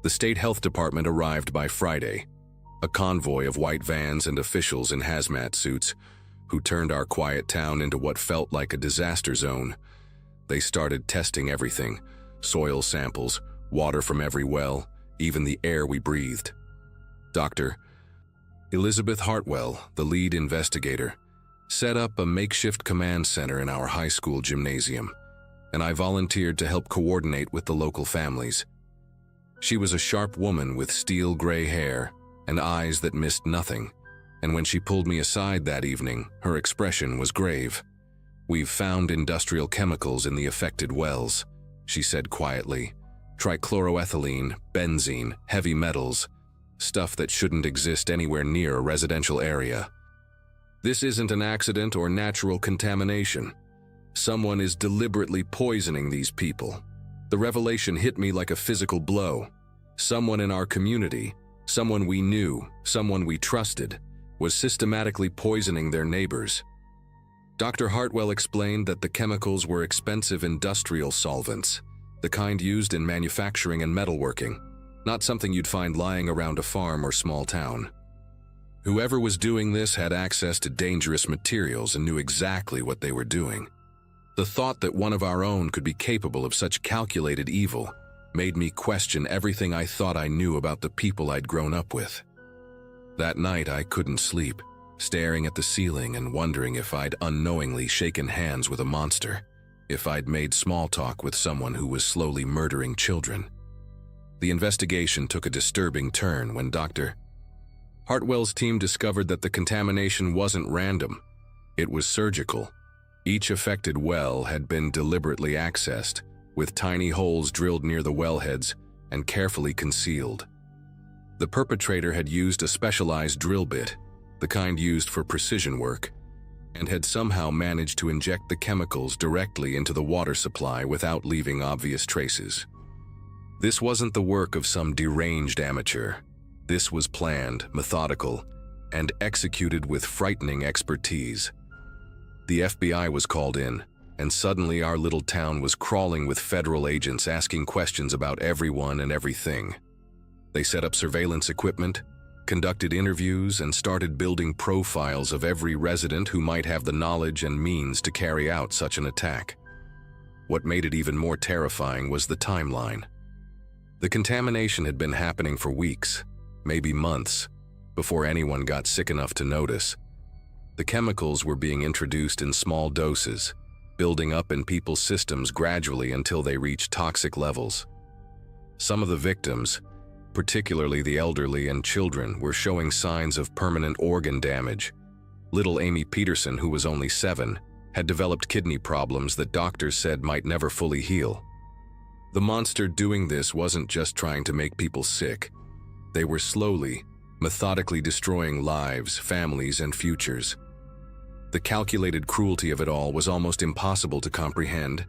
The state health department arrived by Friday, a convoy of white vans and officials in hazmat suits who turned our quiet town into what felt like a disaster zone. They started testing everything: soil samples, water from every well, even the air we breathed. Dr. Elizabeth Hartwell, the lead investigator, set up a makeshift command center in our high school gymnasium, and I volunteered to help coordinate with the local families. She was a sharp woman with steel gray hair and eyes that missed nothing, and when she pulled me aside that evening, her expression was grave. "We've found industrial chemicals in the affected wells," she said quietly. "Trichloroethylene, benzene, heavy metals, stuff that shouldn't exist anywhere near a residential area. This isn't an accident or natural contamination. Someone is deliberately poisoning these people." The revelation hit me like a physical blow. Someone in our community, someone we knew, someone we trusted, was systematically poisoning their neighbors. Dr. Hartwell explained that the chemicals were expensive industrial solvents, the kind used in manufacturing and metalworking, not something you'd find lying around a farm or small town. Whoever was doing this had access to dangerous materials and knew exactly what they were doing. The thought that one of our own could be capable of such calculated evil made me question everything I thought I knew about the people I'd grown up with. That night I couldn't sleep, staring at the ceiling and wondering if I'd unknowingly shaken hands with a monster, if I'd made small talk with someone who was slowly murdering children. The investigation took a disturbing turn when Dr. Hartwell's team discovered that the contamination wasn't random. It was surgical. Each affected well had been deliberately accessed, with tiny holes drilled near the wellheads and carefully concealed. The perpetrator had used a specialized drill bit, the kind used for precision work, and had somehow managed to inject the chemicals directly into the water supply without leaving obvious traces. This wasn't the work of some deranged amateur. This was planned, methodical, and executed with frightening expertise. The FBI was called in, and suddenly our little town was crawling with federal agents asking questions about everyone and everything. They set up surveillance equipment, conducted interviews, and started building profiles of every resident who might have the knowledge and means to carry out such an attack. What made it even more terrifying was the timeline. The contamination had been happening for weeks, maybe months, before anyone got sick enough to notice. The chemicals were being introduced in small doses, building up in people's systems gradually until they reached toxic levels. Some of the victims, particularly the elderly and children, were showing signs of permanent organ damage. Little Amy Peterson, who was only 7, had developed kidney problems that doctors said might never fully heal. The monster doing this wasn't just trying to make people sick. They were slowly, methodically destroying lives, families, and futures. The calculated cruelty of it all was almost impossible to comprehend,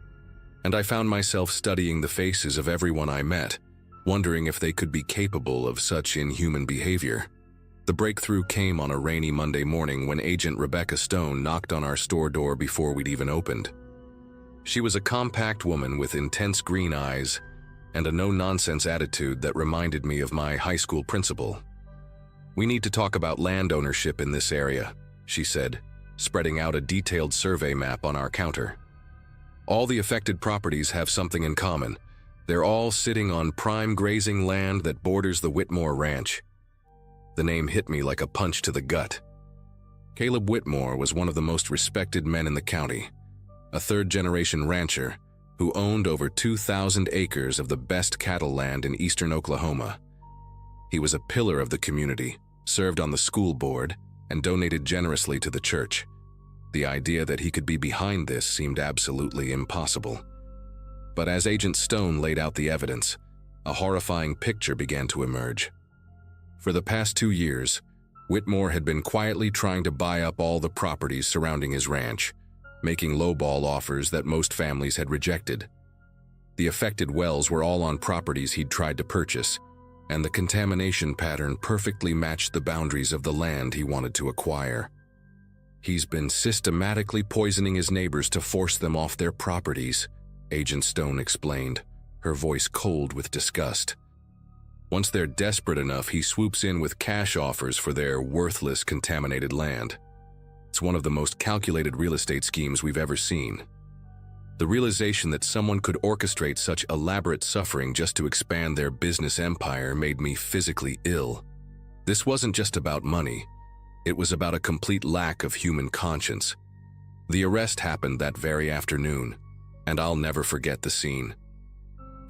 and I found myself studying the faces of everyone I met, wondering if they could be capable of such inhuman behavior. The breakthrough came on a rainy Monday morning when Agent Rebecca Stone knocked on our store door before we'd even opened. She was a compact woman with intense green eyes and a no-nonsense attitude that reminded me of my high school principal. "We need to talk about land ownership in this area," she said, spreading out a detailed survey map on our counter. "All the affected properties have something in common. They're all sitting on prime grazing land that borders the Whitmore Ranch." The name hit me like a punch to the gut. Caleb Whitmore was one of the most respected men in the county, a third-generation rancher who owned over 2,000 acres of the best cattle land in eastern Oklahoma. He was a pillar of the community, served on the school board, and donated generously to the church. The idea that he could be behind this seemed absolutely impossible. But as Agent Stone laid out the evidence, a horrifying picture began to emerge. For the past 2 years, Whitmore had been quietly trying to buy up all the properties surrounding his ranch, making lowball offers that most families had rejected. The affected wells were all on properties he'd tried to purchase, and the contamination pattern perfectly matched the boundaries of the land he wanted to acquire. "He's been systematically poisoning his neighbors to force them off their properties," Agent Stone explained, her voice cold with disgust. "Once they're desperate enough, he swoops in with cash offers for their worthless, contaminated land. It's one of the most calculated real estate schemes we've ever seen." The realization that someone could orchestrate such elaborate suffering just to expand their business empire made me physically ill. This wasn't just about money. It was about a complete lack of human conscience. The arrest happened that very afternoon, and I'll never forget the scene.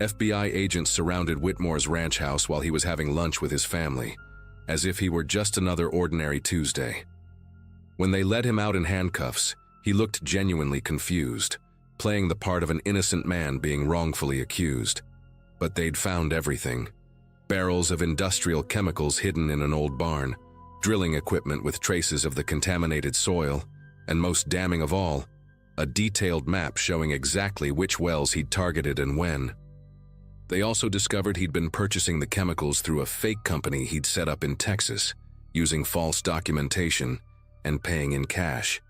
FBI agents surrounded Whitmore's ranch house while he was having lunch with his family, as if he were just another ordinary Tuesday. When they led him out in handcuffs, he looked genuinely confused, playing the part of an innocent man being wrongfully accused. But they'd found everything: barrels of industrial chemicals hidden in an old barn, drilling equipment with traces of the contaminated soil, and most damning of all, a detailed map showing exactly which wells he'd targeted and when. They also discovered he'd been purchasing the chemicals through a fake company he'd set up in Texas, using false documentation and paying in cash.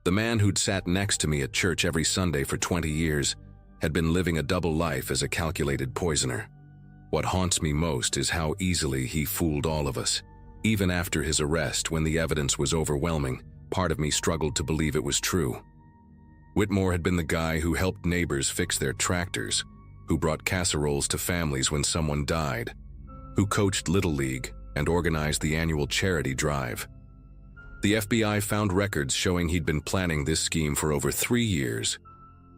The man who'd sat next to me at church every Sunday for 20 years had been living a double life as a calculated poisoner. What haunts me most is how easily he fooled all of us. Even after his arrest, when the evidence was overwhelming, part of me struggled to believe it was true. Whitmore had been the guy who helped neighbors fix their tractors, who brought casseroles to families when someone died, who coached Little League and organized the annual charity drive. The FBI found records showing he'd been planning this scheme for over 3 years,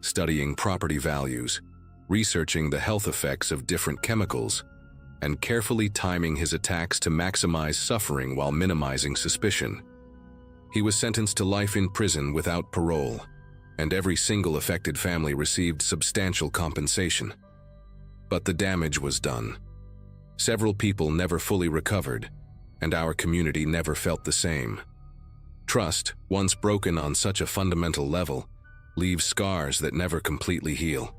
studying property values, researching the health effects of different chemicals, and carefully timing his attacks to maximize suffering while minimizing suspicion. He was sentenced to life in prison without parole, and every single affected family received substantial compensation. But the damage was done. Several people never fully recovered, and our community never felt the same. Trust, once broken on such a fundamental level, leaves scars that never completely heal.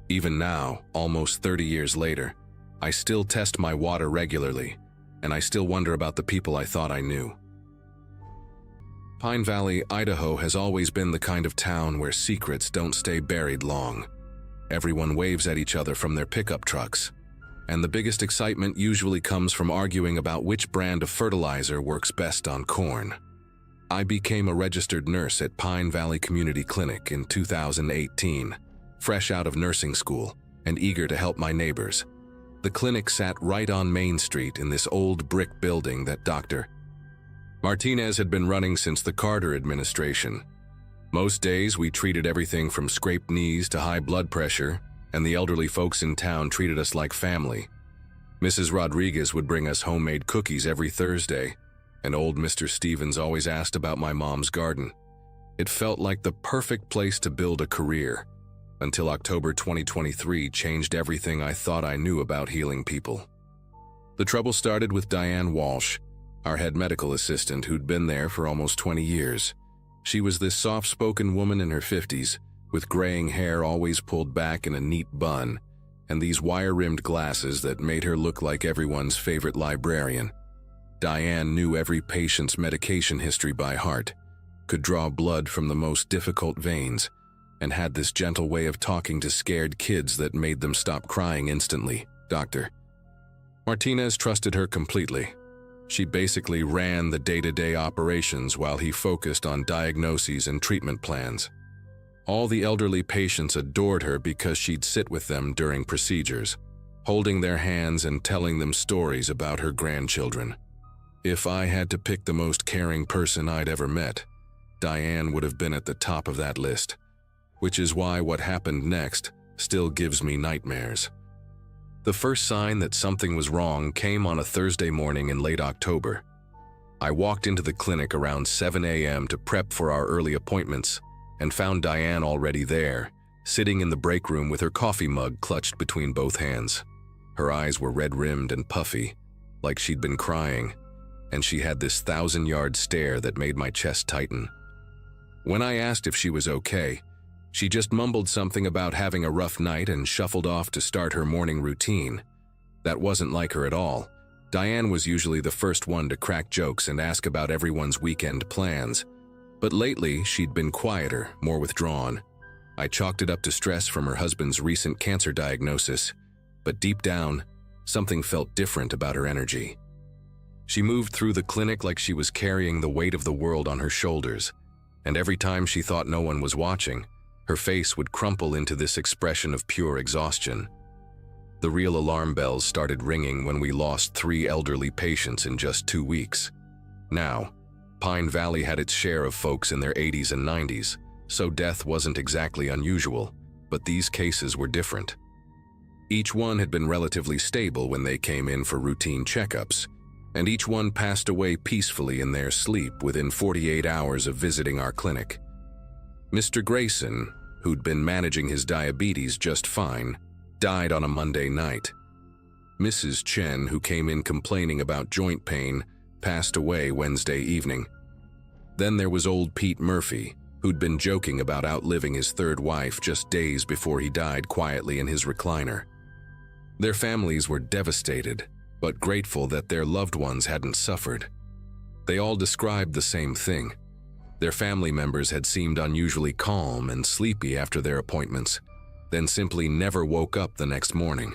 Even now, almost 30 years later, I still test my water regularly, and I still wonder about the people I thought I knew. Pine Valley, Idaho has always been the kind of town where secrets don't stay buried long. Everyone waves at each other from their pickup trucks, and the biggest excitement usually comes from arguing about which brand of fertilizer works best on corn. I became a registered nurse at Pine Valley Community Clinic in 2018, fresh out of nursing school and eager to help my neighbors. The clinic sat right on Main Street in this old brick building that Dr. Martinez had been running since the Carter administration. Most days we treated everything from scraped knees to high blood pressure, and the elderly folks in town treated us like family. Mrs. Rodriguez would bring us homemade cookies every Thursday, and old Mr. Stevens always asked about my mom's garden. It felt like the perfect place to build a career, until October 2023 changed everything I thought I knew about healing people. The trouble started with Diane Walsh, our head medical assistant who'd been there for almost 20 years. She was this soft-spoken woman in her 50s, with graying hair always pulled back in a neat bun, and these wire-rimmed glasses that made her look like everyone's favorite librarian. Diane knew every patient's medication history by heart, could draw blood from the most difficult veins, and had this gentle way of talking to scared kids that made them stop crying instantly. Dr. Martinez trusted her completely. She basically ran the day-to-day operations while he focused on diagnoses and treatment plans. All the elderly patients adored her because she'd sit with them during procedures, holding their hands and telling them stories about her grandchildren. If I had to pick the most caring person I'd ever met, Diane would have been at the top of that list, which is why what happened next still gives me nightmares. The first sign that something was wrong came on a Thursday morning in late October. I walked into the clinic around 7 a.m. to prep for our early appointments and found Diane already there, sitting in the break room with her coffee mug clutched between both hands. Her eyes were red-rimmed and puffy, like she'd been crying, and she had this 1,000-yard stare that made my chest tighten. When I asked if she was okay, she just mumbled something about having a rough night and shuffled off to start her morning routine. That wasn't like her at all. Diane was usually the first one to crack jokes and ask about everyone's weekend plans. But lately, she'd been quieter, more withdrawn. I chalked it up to stress from her husband's recent cancer diagnosis, but deep down, something felt different about her energy. She moved through the clinic like she was carrying the weight of the world on her shoulders, and every time she thought no one was watching, her face would crumple into this expression of pure exhaustion. The real alarm bells started ringing when we lost 3 elderly patients in just 2 weeks. Now, Pine Valley had its share of folks in their 80s and 90s, so death wasn't exactly unusual, but these cases were different. Each one had been relatively stable when they came in for routine checkups, and each one passed away peacefully in their sleep within 48 hours of visiting our clinic. Mr. Grayson, who'd been managing his diabetes just fine, died on a Monday night. Mrs. Chen, who came in complaining about joint pain, passed away Wednesday evening. Then there was old Pete Murphy, who'd been joking about outliving his third wife just days before he died quietly in his recliner. Their families were devastated, but grateful that their loved ones hadn't suffered. They all described the same thing. Their family members had seemed unusually calm and sleepy after their appointments, then simply never woke up the next morning.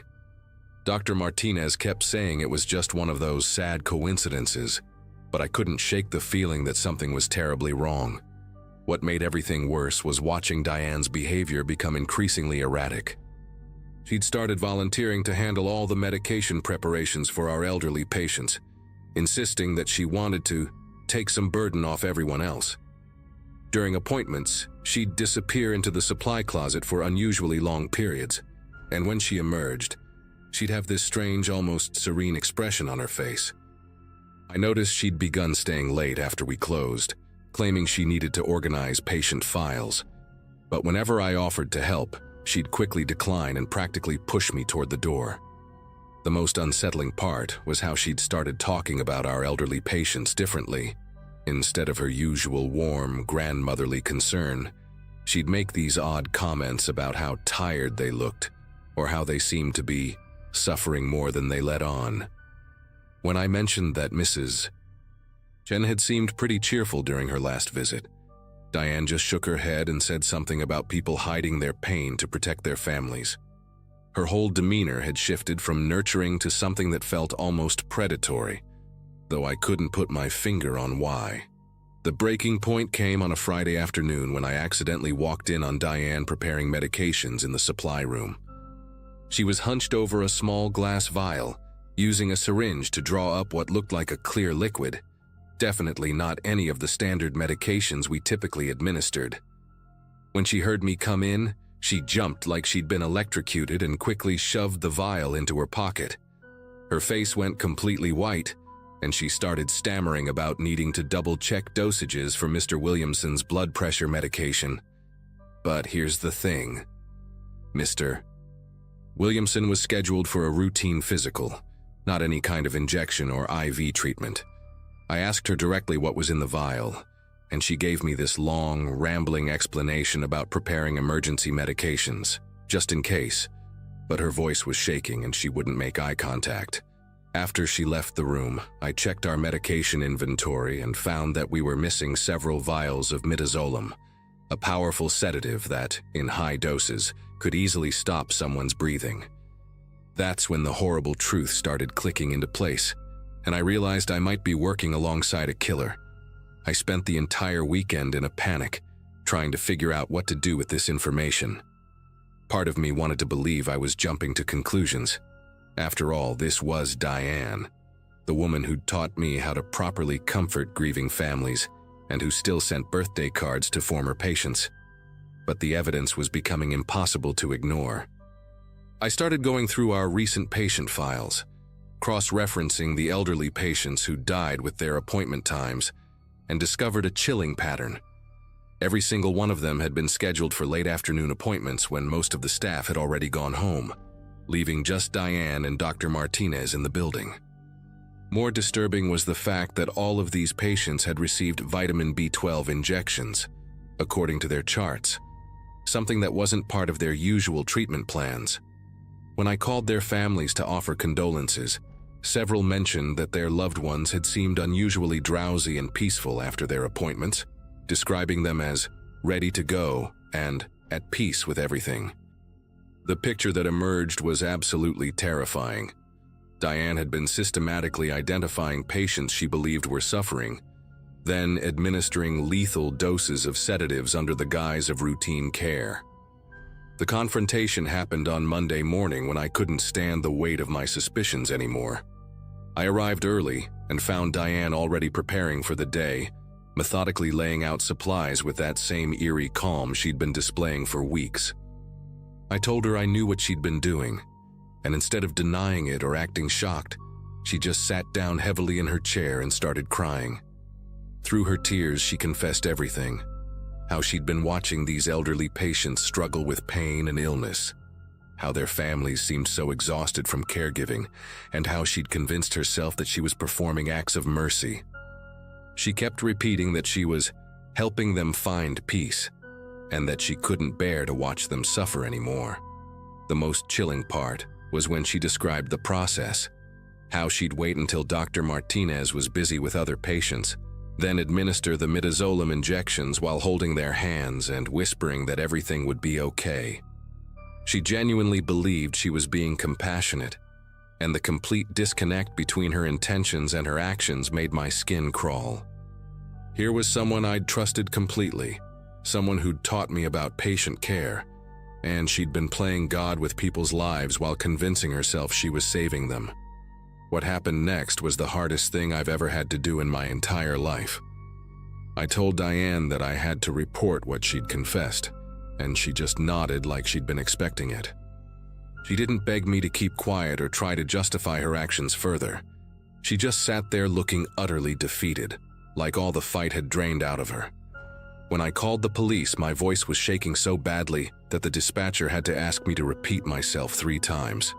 Dr. Martinez kept saying it was just one of those sad coincidences, but I couldn't shake the feeling that something was terribly wrong. What made everything worse was watching Diane's behavior become increasingly erratic. She'd started volunteering to handle all the medication preparations for our elderly patients, insisting that she wanted to take some burden off everyone else. During appointments, she'd disappear into the supply closet for unusually long periods, and when she emerged, she'd have this strange, almost serene expression on her face. I noticed she'd begun staying late after we closed, claiming she needed to organize patient files. But whenever I offered to help, she'd quickly decline and practically push me toward the door. The most unsettling part was how she'd started talking about our elderly patients differently. Instead of her usual warm, grandmotherly concern, she'd make these odd comments about how tired they looked, or how they seemed to be suffering more than they let on. When I mentioned that Mrs. Chen had seemed pretty cheerful during her last visit, Diane just shook her head and said something about people hiding their pain to protect their families. Her whole demeanor had shifted from nurturing to something that felt almost predatory, though I couldn't put my finger on why. The breaking point came on a Friday afternoon when I accidentally walked in on Diane preparing medications in the supply room. She was hunched over a small glass vial, using a syringe to draw up what looked like a clear liquid, definitely not any of the standard medications we typically administered. When she heard me come in, she jumped like she'd been electrocuted and quickly shoved the vial into her pocket. Her face went completely white, and she started stammering about needing to double-check dosages for Mr. Williamson's blood pressure medication. But here's the thing. Mr. Williamson was scheduled for a routine physical, not any kind of injection or IV treatment. I asked her directly what was in the vial, and she gave me this long, rambling explanation about preparing emergency medications, just in case, but her voice was shaking and she wouldn't make eye contact. After she left the room, I checked our medication inventory and found that we were missing several vials of midazolam, a powerful sedative that, in high doses, could easily stop someone's breathing. That's when the horrible truth started clicking into place, and I realized I might be working alongside a killer. I spent the entire weekend in a panic, trying to figure out what to do with this information. Part of me wanted to believe I was jumping to conclusions. After all, this was Diane, the woman who'd taught me how to properly comfort grieving families and who still sent birthday cards to former patients. But the evidence was becoming impossible to ignore. I started going through our recent patient files, cross-referencing the elderly patients who died with their appointment times, and discovered a chilling pattern. Every single one of them had been scheduled for late afternoon appointments when most of the staff had already gone home, leaving just Diane and Dr. Martinez in the building. More disturbing was the fact that all of these patients had received vitamin B12 injections, according to their charts, something that wasn't part of their usual treatment plans. When I called their families to offer condolences, several mentioned that their loved ones had seemed unusually drowsy and peaceful after their appointments, describing them as ready to go and at peace with everything. The picture that emerged was absolutely terrifying. Diane had been systematically identifying patients she believed were suffering, then administering lethal doses of sedatives under the guise of routine care. The confrontation happened on Monday morning when I couldn't stand the weight of my suspicions anymore. I arrived early and found Diane already preparing for the day, methodically laying out supplies with that same eerie calm she'd been displaying for weeks. I told her I knew what she'd been doing, and instead of denying it or acting shocked, she just sat down heavily in her chair and started crying. Through her tears, she confessed everything, how she'd been watching these elderly patients struggle with pain and illness, how their families seemed so exhausted from caregiving, and how she'd convinced herself that she was performing acts of mercy. She kept repeating that she was helping them find peace, and that she couldn't bear to watch them suffer anymore. The most chilling part was when she described the process, how she'd wait until Dr. Martinez was busy with other patients, then administer the midazolam injections while holding their hands and whispering that everything would be okay. She genuinely believed she was being compassionate, and the complete disconnect between her intentions and her actions made my skin crawl. Here was someone I'd trusted completely, someone who'd taught me about patient care, and she'd been playing God with people's lives while convincing herself she was saving them. What happened next was the hardest thing I've ever had to do in my entire life. I told Diane that I had to report what she'd confessed, and she just nodded like she'd been expecting it. She didn't beg me to keep quiet or try to justify her actions further. She just sat there looking utterly defeated, like all the fight had drained out of her. When I called the police, my voice was shaking so badly that the dispatcher had to ask me to repeat myself 3 times.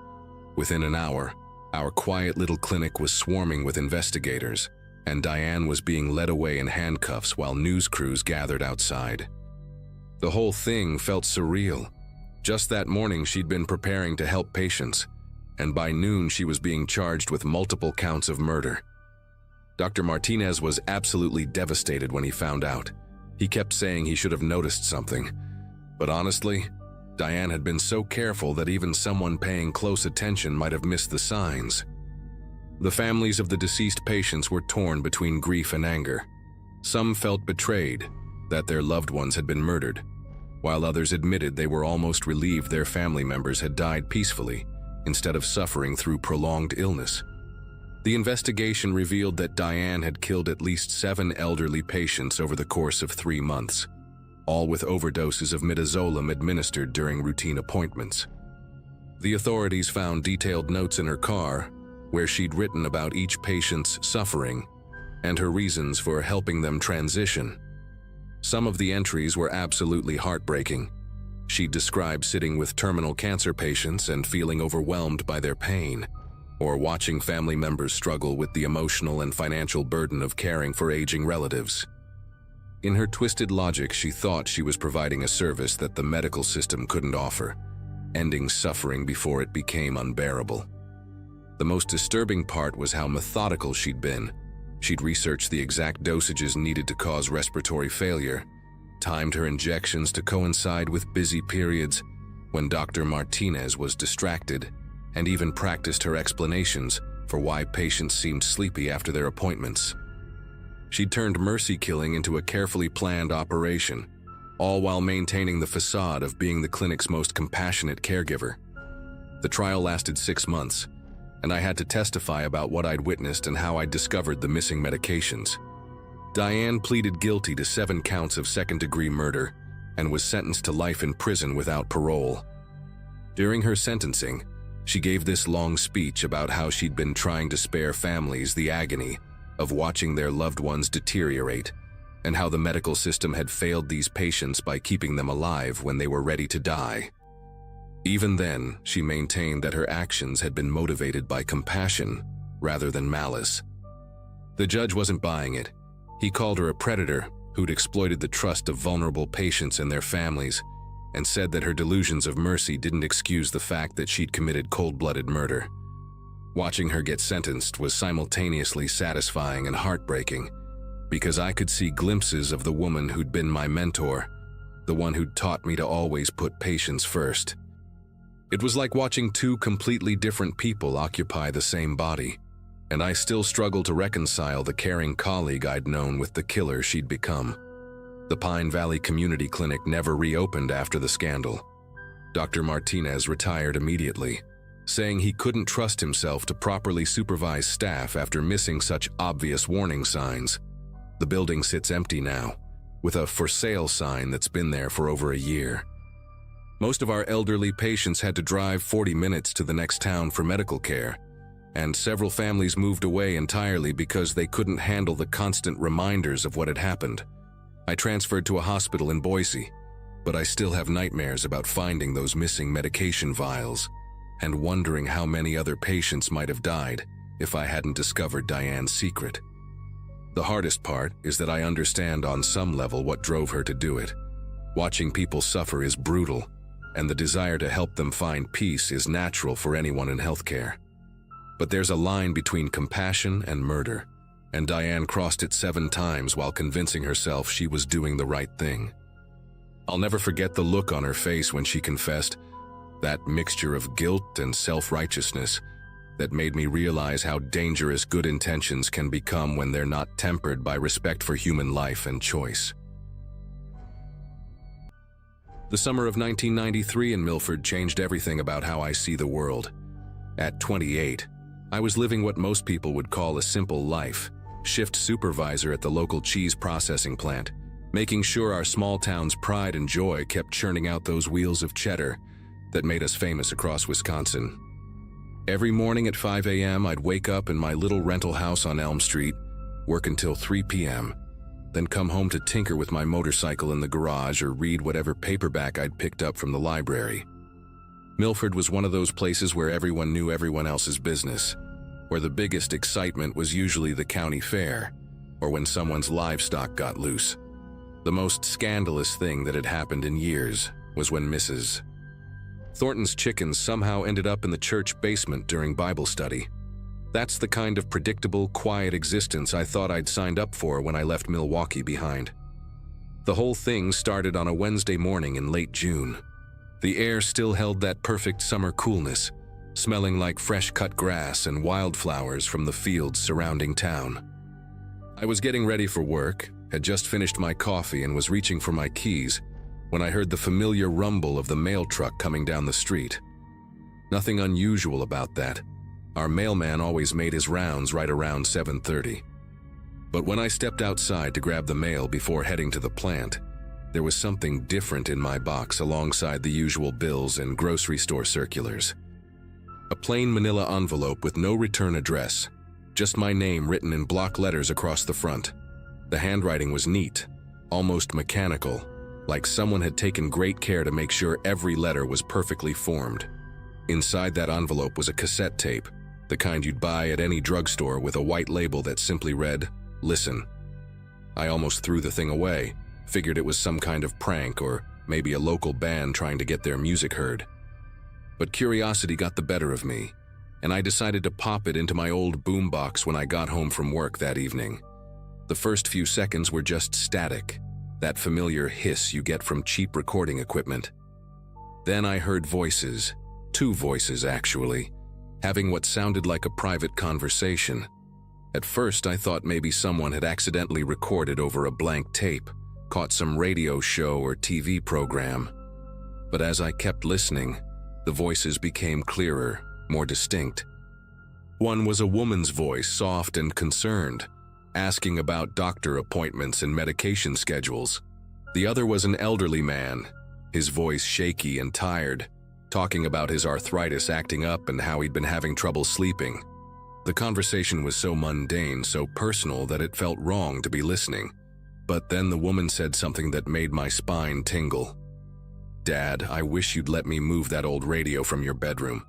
Within an hour, our quiet little clinic was swarming with investigators, and Diane was being led away in handcuffs while news crews gathered outside. The whole thing felt surreal. Just that morning, she'd been preparing to help patients, and by noon she was being charged with multiple counts of murder. Dr. Martinez was absolutely devastated when he found out. He kept saying he should have noticed something, but honestly, Diane had been so careful that even someone paying close attention might have missed the signs. The families of the deceased patients were torn between grief and anger. Some felt betrayed, that their loved ones had been murdered, while others admitted they were almost relieved their family members had died peacefully instead of suffering through prolonged illness. The investigation revealed that Diane had killed at least 7 elderly patients over the course of 3 months, all with overdoses of midazolam administered during routine appointments. The authorities found detailed notes in her car, where she'd written about each patient's suffering and her reasons for helping them transition. Some of the entries were absolutely heartbreaking. She described sitting with terminal cancer patients and feeling overwhelmed by their pain, or watching family members struggle with the emotional and financial burden of caring for aging relatives. In her twisted logic, she thought she was providing a service that the medical system couldn't offer, ending suffering before it became unbearable. The most disturbing part was how methodical she'd been. She'd researched the exact dosages needed to cause respiratory failure, timed her injections to coincide with busy periods when Dr. Martinez was distracted, and even practiced her explanations for why patients seemed sleepy after their appointments. She'd turned mercy killing into a carefully planned operation, all while maintaining the facade of being the clinic's most compassionate caregiver. The trial lasted 6 months, and I had to testify about what I'd witnessed and how I'd discovered the missing medications. Diane pleaded guilty to 7 counts of second-degree murder and was sentenced to life in prison without parole. During her sentencing, she gave this long speech about how she'd been trying to spare families the agony of watching their loved ones deteriorate, and how the medical system had failed these patients by keeping them alive when they were ready to die. Even then, she maintained that her actions had been motivated by compassion rather than malice. The judge wasn't buying it. He called her a predator who'd exploited the trust of vulnerable patients and their families, and said that her delusions of mercy didn't excuse the fact that she'd committed cold-blooded murder. Watching her get sentenced was simultaneously satisfying and heartbreaking, because I could see glimpses of the woman who'd been my mentor, the one who'd taught me to always put patients first. It was like watching 2 completely different people occupy the same body, and I still struggle to reconcile the caring colleague I'd known with the killer she'd become. The Pine Valley Community Clinic never reopened after the scandal. Dr. Martinez retired immediately, saying he couldn't trust himself to properly supervise staff after missing such obvious warning signs. The building sits empty now, with a for sale sign that's been there for over a year. Most of our elderly patients had to drive 40 minutes to the next town for medical care, and several families moved away entirely because they couldn't handle the constant reminders of what had happened. I transferred to a hospital in Boise, but I still have nightmares about finding those missing medication vials and wondering how many other patients might have died if I hadn't discovered Diane's secret. The hardest part is that I understand on some level what drove her to do it. Watching people suffer is brutal, and the desire to help them find peace is natural for anyone in healthcare. But there's a line between compassion and murder, and Diane crossed it 7 times while convincing herself she was doing the right thing. I'll never forget the look on her face when she confessed, that mixture of guilt and self-righteousness that made me realize how dangerous good intentions can become when they're not tempered by respect for human life and choice. The summer of 1993 in Milford changed everything about how I see the world. At 28, I was living what most people would call a simple life, shift supervisor at the local cheese processing plant, making sure our small town's pride and joy kept churning out those wheels of cheddar that made us famous across Wisconsin. Every morning at 5 a.m., I'd wake up in my little rental house on Elm Street, work until 3 p.m., then come home to tinker with my motorcycle in the garage or read whatever paperback I'd picked up from the library. Milford was one of those places where everyone knew everyone else's business, where the biggest excitement was usually the county fair, or when someone's livestock got loose. The most scandalous thing that had happened in years was when Mrs. Thornton's chickens somehow ended up in the church basement during Bible study. That's the kind of predictable, quiet existence I thought I'd signed up for when I left Milwaukee behind. The whole thing started on a Wednesday morning in late June. The air still held that perfect summer coolness, smelling like fresh-cut grass and wildflowers from the fields surrounding town. I was getting ready for work, had just finished my coffee and was reaching for my keys when I heard the familiar rumble of the mail truck coming down the street. Nothing unusual about that. Our mailman always made his rounds right around 7:30. But when I stepped outside to grab the mail before heading to the plant, there was something different in my box alongside the usual bills and grocery store circulars. A plain manila envelope with no return address, just my name written in block letters across the front. The handwriting was neat, almost mechanical, like someone had taken great care to make sure every letter was perfectly formed. Inside that envelope was a cassette tape, the kind you'd buy at any drugstore with a white label that simply read, "Listen." I almost threw the thing away, figured it was some kind of prank or maybe a local band trying to get their music heard. But curiosity got the better of me, and I decided to pop it into my old boombox when I got home from work that evening. The first few seconds were just static, that familiar hiss you get from cheap recording equipment. Then I heard voices, 2 voices actually, having what sounded like a private conversation. At first I thought maybe someone had accidentally recorded over a blank tape, caught some radio show or TV program. But as I kept listening, the voices became clearer, more distinct. One was a woman's voice, soft and concerned, asking about doctor appointments and medication schedules. The other was an elderly man, his voice shaky and tired, talking about his arthritis acting up and how he'd been having trouble sleeping. The conversation was so mundane, so personal that it felt wrong to be listening. But then the woman said something that made my spine tingle. "Dad, I wish you'd let me move that old radio from your bedroom.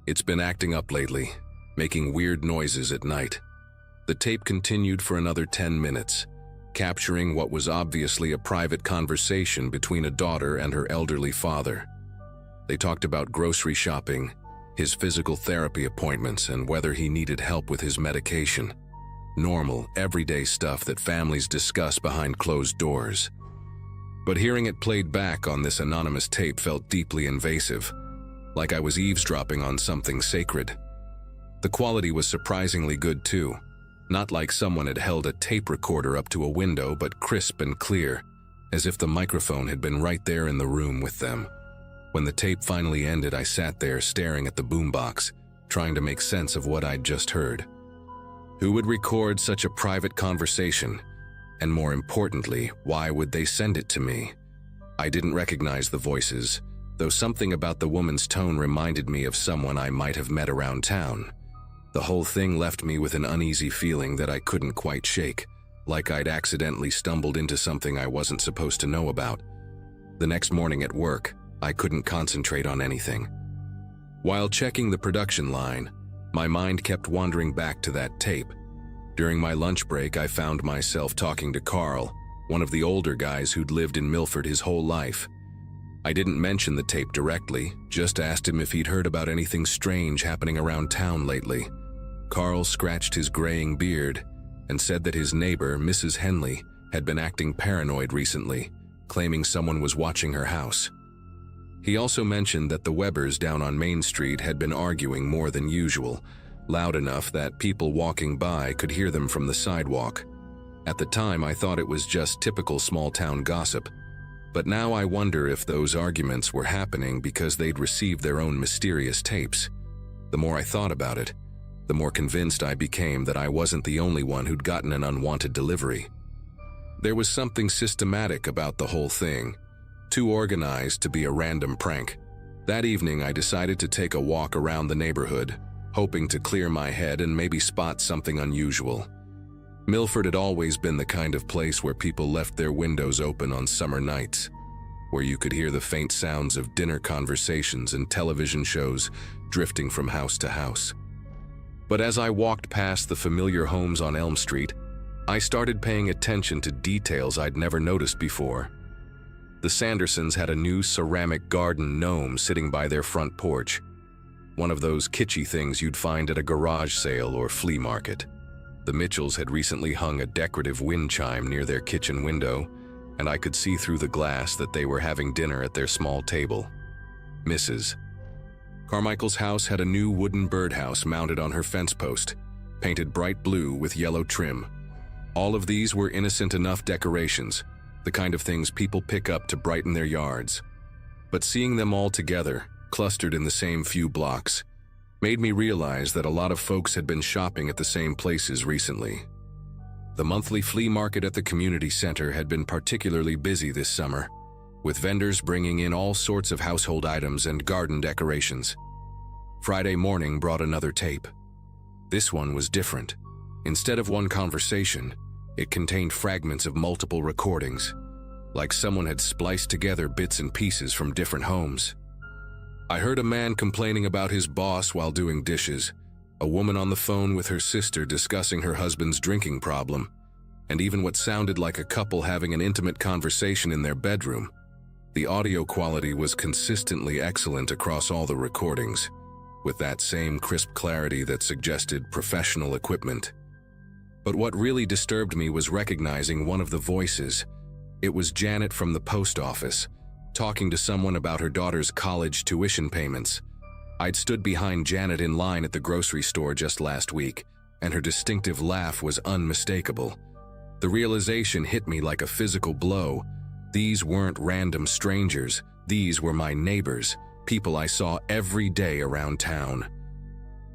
It's been acting up lately, making weird noises at night." The tape continued for another 10 minutes, capturing what was obviously a private conversation between a daughter and her elderly father. They talked about grocery shopping, his physical therapy appointments, and whether he needed help with his medication. Normal, everyday stuff that families discuss behind closed doors. But hearing it played back on this anonymous tape felt deeply invasive, like I was eavesdropping on something sacred. The quality was surprisingly good too, not like someone had held a tape recorder up to a window, but crisp and clear, as if the microphone had been right there in the room with them. When the tape finally ended, I sat there staring at the boombox, trying to make sense of what I'd just heard. Who would record such a private conversation? And more importantly, why would they send it to me? I didn't recognize the voices, though something about the woman's tone reminded me of someone I might have met around town. The whole thing left me with an uneasy feeling that I couldn't quite shake, like I'd accidentally stumbled into something I wasn't supposed to know about. The next morning at work, I couldn't concentrate on anything. While checking the production line, my mind kept wandering back to that tape. During my lunch break, I found myself talking to Carl, one of the older guys who'd lived in Milford his whole life. I didn't mention the tape directly, just asked him if he'd heard about anything strange happening around town lately. Carl scratched his graying beard and said that his neighbor, Mrs. Henley, had been acting paranoid recently, claiming someone was watching her house. He also mentioned that the Webbers down on Main Street had been arguing more than usual, loud enough that people walking by could hear them from the sidewalk. At the time, I thought it was just typical small-town gossip, but now I wonder if those arguments were happening because they'd received their own mysterious tapes. The more I thought about it, the more convinced I became that I wasn't the only one who'd gotten an unwanted delivery. There was something systematic about the whole thing, too organized to be a random prank. That evening, I decided to take a walk around the neighborhood, hoping to clear my head and maybe spot something unusual. Milford had always been the kind of place where people left their windows open on summer nights, where you could hear the faint sounds of dinner conversations and television shows drifting from house to house. But as I walked past the familiar homes on Elm Street, I started paying attention to details I'd never noticed before. The Sandersons had a new ceramic garden gnome sitting by their front porch, one of those kitschy things you'd find at a garage sale or flea market. The Mitchells had recently hung a decorative wind chime near their kitchen window, and I could see through the glass that they were having dinner at their small table. Mrs. Carmichael's house had a new wooden birdhouse mounted on her fence post, painted bright blue with yellow trim. All of these were innocent enough decorations, the kind of things people pick up to brighten their yards. But seeing them all together, clustered in the same few blocks, made me realize that a lot of folks had been shopping at the same places recently. The monthly flea market at the community center had been particularly busy this summer, with vendors bringing in all sorts of household items and garden decorations. Friday morning brought another tape. This one was different. Instead of one conversation, it contained fragments of multiple recordings, like someone had spliced together bits and pieces from different homes. I heard a man complaining about his boss while doing dishes, a woman on the phone with her sister discussing her husband's drinking problem, and even what sounded like a couple having an intimate conversation in their bedroom. The audio quality was consistently excellent across all the recordings, with that same crisp clarity that suggested professional equipment. But what really disturbed me was recognizing one of the voices. It was Janet from the post office, talking to someone about her daughter's college tuition payments. I'd stood behind Janet in line at the grocery store just last week, and her distinctive laugh was unmistakable. The realization hit me like a physical blow. These weren't random strangers, these were my neighbors, people I saw every day around town.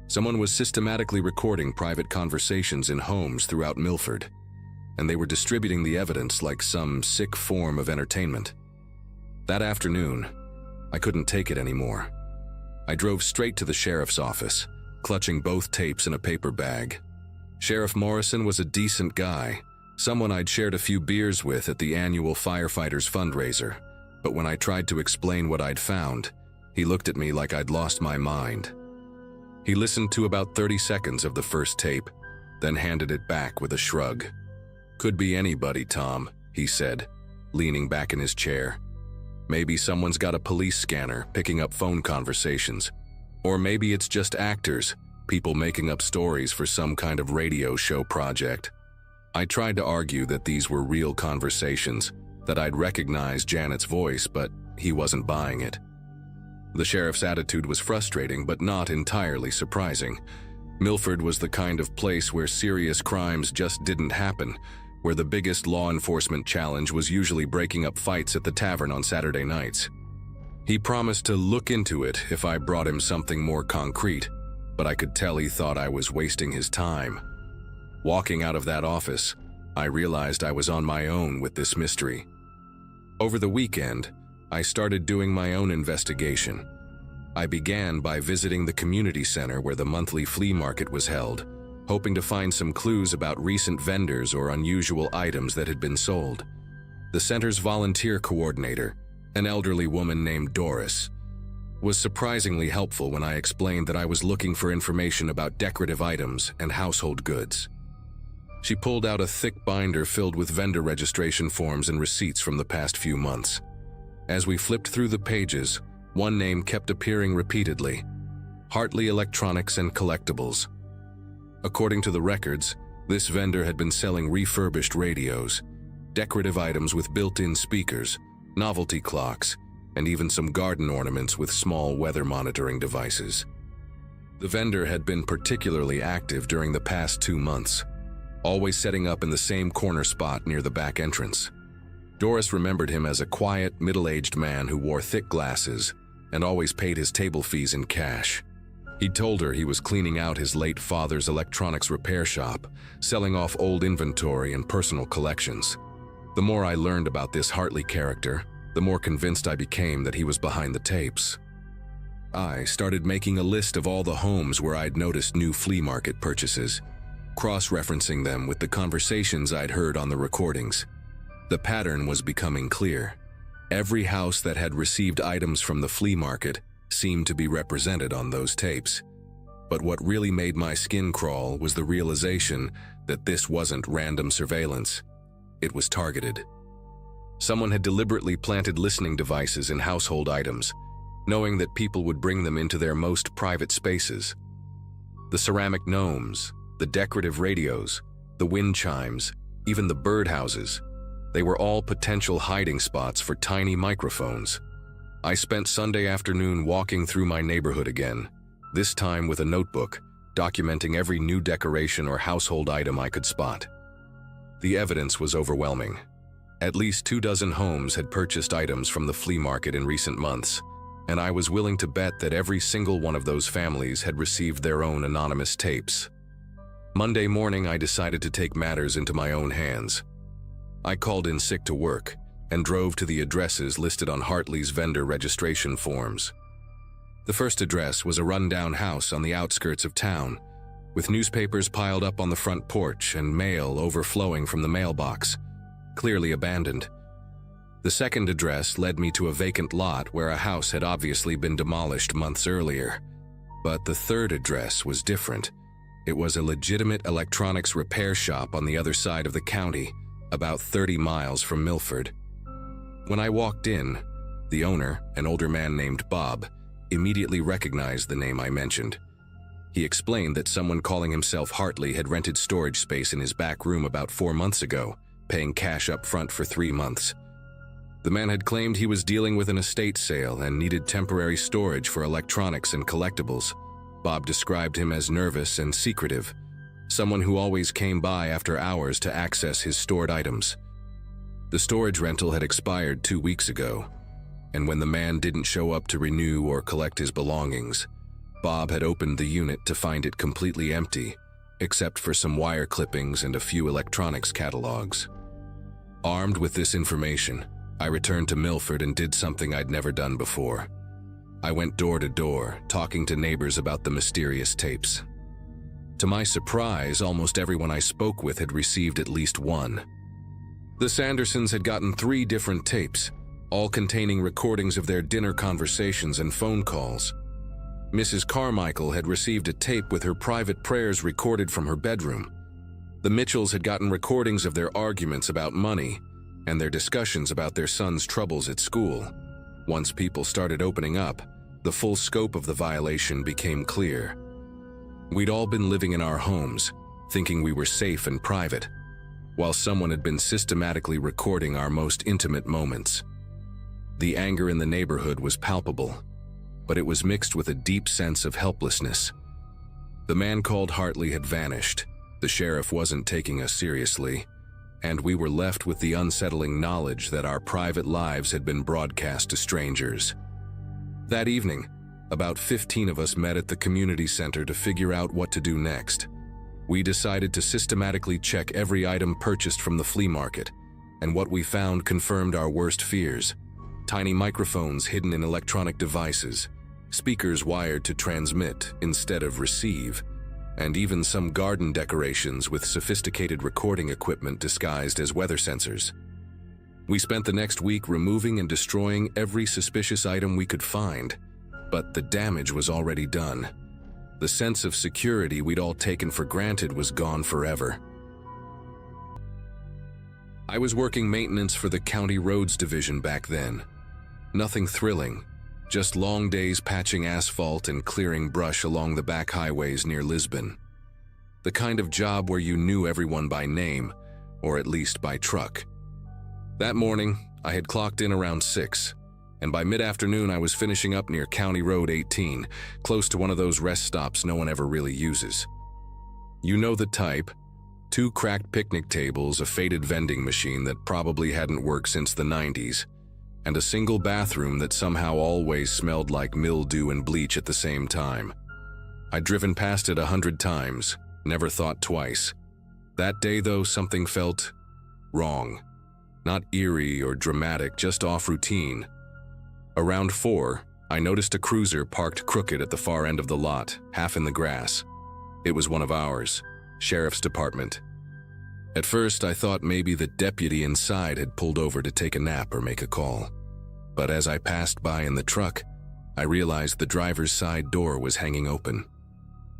Someone was systematically recording private conversations in homes throughout Milford, and they were distributing the evidence like some sick form of entertainment. That afternoon, I couldn't take it anymore. I drove straight to the sheriff's office, clutching both tapes in a paper bag. Sheriff Morrison was a decent guy, someone I'd shared a few beers with at the annual firefighters fundraiser, but when I tried to explain what I'd found, he looked at me like I'd lost my mind. He listened to about 30 seconds of the first tape, then handed it back with a shrug. "Could be anybody, Tom," he said, leaning back in his chair. "Maybe someone's got a police scanner picking up phone conversations. Or maybe it's just actors, people making up stories for some kind of radio show project." I tried to argue that these were real conversations, that I'd recognized Janet's voice, but he wasn't buying it. The sheriff's attitude was frustrating, but not entirely surprising. Milford was the kind of place where serious crimes just didn't happen, where the biggest law enforcement challenge was usually breaking up fights at the tavern on Saturday nights. He promised to look into it if I brought him something more concrete, but I could tell he thought I was wasting his time. Walking out of that office, I realized I was on my own with this mystery. Over the weekend, I started doing my own investigation. I began by visiting the community center where the monthly flea market was held, hoping to find some clues about recent vendors or unusual items that had been sold. The center's volunteer coordinator, an elderly woman named Doris, was surprisingly helpful when I explained that I was looking for information about decorative items and household goods. She pulled out a thick binder filled with vendor registration forms and receipts from the past few months. As we flipped through the pages, one name kept appearing repeatedly: Hartley Electronics and Collectibles. According to the records, this vendor had been selling refurbished radios, decorative items with built-in speakers, novelty clocks, and even some garden ornaments with small weather monitoring devices. The vendor had been particularly active during the past 2 months, always setting up in the same corner spot near the back entrance. Doris remembered him as a quiet, middle-aged man who wore thick glasses and always paid his table fees in cash. He'd told her he was cleaning out his late father's electronics repair shop, selling off old inventory and personal collections. The more I learned about this Hartley character, the more convinced I became that he was behind the tapes. I started making a list of all the homes where I'd noticed new flea market purchases, cross-referencing them with the conversations I'd heard on the recordings. The pattern was becoming clear. Every house that had received items from the flea market seemed to be represented on those tapes. But what really made my skin crawl was the realization that this wasn't random surveillance. It was targeted. Someone had deliberately planted listening devices in household items, knowing that people would bring them into their most private spaces. The ceramic gnomes, the decorative radios, the wind chimes, even the birdhouses, they were all potential hiding spots for tiny microphones. I spent Sunday afternoon walking through my neighborhood again, this time with a notebook, documenting every new decoration or household item I could spot. The evidence was overwhelming. At least 24 homes had purchased items from the flea market in recent months, and I was willing to bet that every single one of those families had received their own anonymous tapes. Monday morning, I decided to take matters into my own hands. I called in sick to work and drove to the addresses listed on Hartley's vendor registration forms. The first address was a rundown house on the outskirts of town, with newspapers piled up on the front porch and mail overflowing from the mailbox, clearly abandoned. The second address led me to a vacant lot where a house had obviously been demolished months earlier. But the third address was different. It was a legitimate electronics repair shop on the other side of the county, about 30 miles from Milford. When I walked in, the owner, an older man named Bob, immediately recognized the name I mentioned. He explained that someone calling himself Hartley had rented storage space in his back room about 4 months ago, paying cash up front for 3 months. The man had claimed he was dealing with an estate sale and needed temporary storage for electronics and collectibles. Bob described him as nervous and secretive, someone who always came by after hours to access his stored items. The storage rental had expired 2 weeks ago, and when the man didn't show up to renew or collect his belongings, Bob had opened the unit to find it completely empty, except for some wire clippings and a few electronics catalogs. Armed with this information, I returned to Milford and did something I'd never done before. I went door to door, talking to neighbors about the mysterious tapes. To my surprise, almost everyone I spoke with had received at least one. The Sandersons had gotten 3 different tapes, all containing recordings of their dinner conversations and phone calls. Mrs. Carmichael had received a tape with her private prayers recorded from her bedroom. The Mitchells had gotten recordings of their arguments about money and their discussions about their son's troubles at school. Once people started opening up, the full scope of the violation became clear. We'd all been living in our homes, thinking we were safe and private, while someone had been systematically recording our most intimate moments. The anger in the neighborhood was palpable, but it was mixed with a deep sense of helplessness. The man called Hartley had vanished, the sheriff wasn't taking us seriously, and we were left with the unsettling knowledge that our private lives had been broadcast to strangers. That evening, about 15 of us met at the community center to figure out what to do next. We decided to systematically check every item purchased from the flea market, and what we found confirmed our worst fears. Tiny microphones hidden in electronic devices, speakers wired to transmit instead of receive, and even some garden decorations with sophisticated recording equipment disguised as weather sensors. We spent the next week removing and destroying every suspicious item we could find, but the damage was already done. The sense of security we'd all taken for granted was gone forever. I was working maintenance for the County Roads Division back then. Nothing thrilling, just long days patching asphalt and clearing brush along the back highways near Lisbon. The kind of job where you knew everyone by name, or at least by truck. That morning, I had clocked in around 6, and by mid-afternoon I was finishing up near County Road 18, close to one of those rest stops no one ever really uses. You know the type: 2 cracked picnic tables, a faded vending machine that probably hadn't worked since the 90s, and a single bathroom that somehow always smelled like mildew and bleach at the same time. I'd driven past it 100 times, never thought twice. That day, though, something felt wrong. Not eerie or dramatic, just off routine. Around 4, I noticed a cruiser parked crooked at the far end of the lot, half in the grass. It was one of ours, Sheriff's Department. At first, I thought maybe the deputy inside had pulled over to take a nap or make a call. But as I passed by in the truck, I realized the driver's side door was hanging open.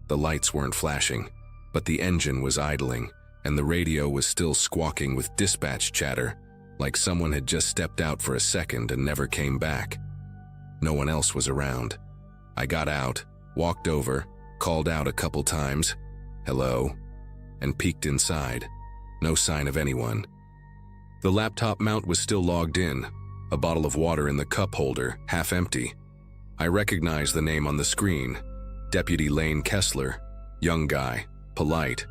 The lights weren't flashing, but the engine was idling, and the radio was still squawking with dispatch chatter, like someone had just stepped out for a second and never came back. No one else was around. I got out, walked over, called out a couple times, "Hello," and peeked inside. No sign of anyone. The laptop mount was still logged in, a bottle of water in the cup holder, half empty. I recognized the name on the screen: Deputy Lane Kessler. Young guy, polite.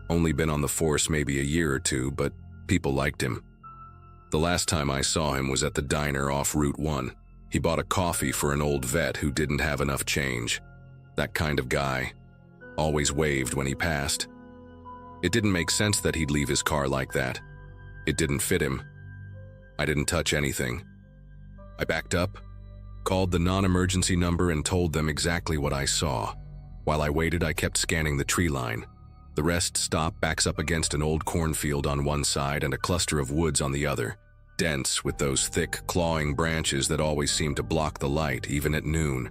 Only been on the force maybe a year or 2, but people liked him. The last time I saw him was at the diner off Route 1. He bought a coffee for an old vet who didn't have enough change. That kind of guy. Always waved when he passed. It didn't make sense that he'd leave his car like that. It didn't fit him. I didn't touch anything. I backed up, Called the non-emergency number and told them exactly what I saw. While I waited, I kept scanning the tree line. The rest stop backs up against an old cornfield on one side and a cluster of woods on the other, dense with those thick, clawing branches that always seem to block the light, even at noon.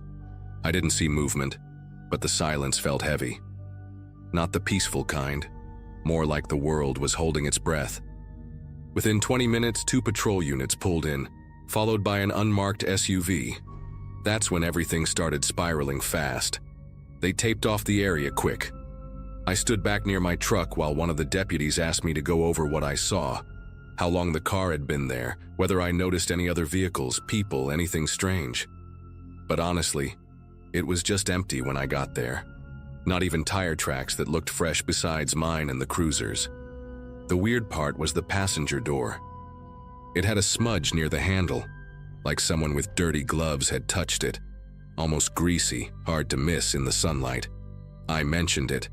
I didn't see movement, but the silence felt heavy. Not the peaceful kind, more like the world was holding its breath. Within 20 minutes, 2 patrol units pulled in, followed by an unmarked SUV. That's when everything started spiraling fast. They taped off the area quick. I stood back near my truck while one of the deputies asked me to go over what I saw, how long the car had been there, whether I noticed any other vehicles, people, anything strange. But honestly, it was just empty when I got there. Not even tire tracks that looked fresh besides mine and the cruiser's. The weird part was the passenger door. It had a smudge near the handle, like someone with dirty gloves had touched it. Almost greasy, hard to miss in the sunlight. I mentioned it,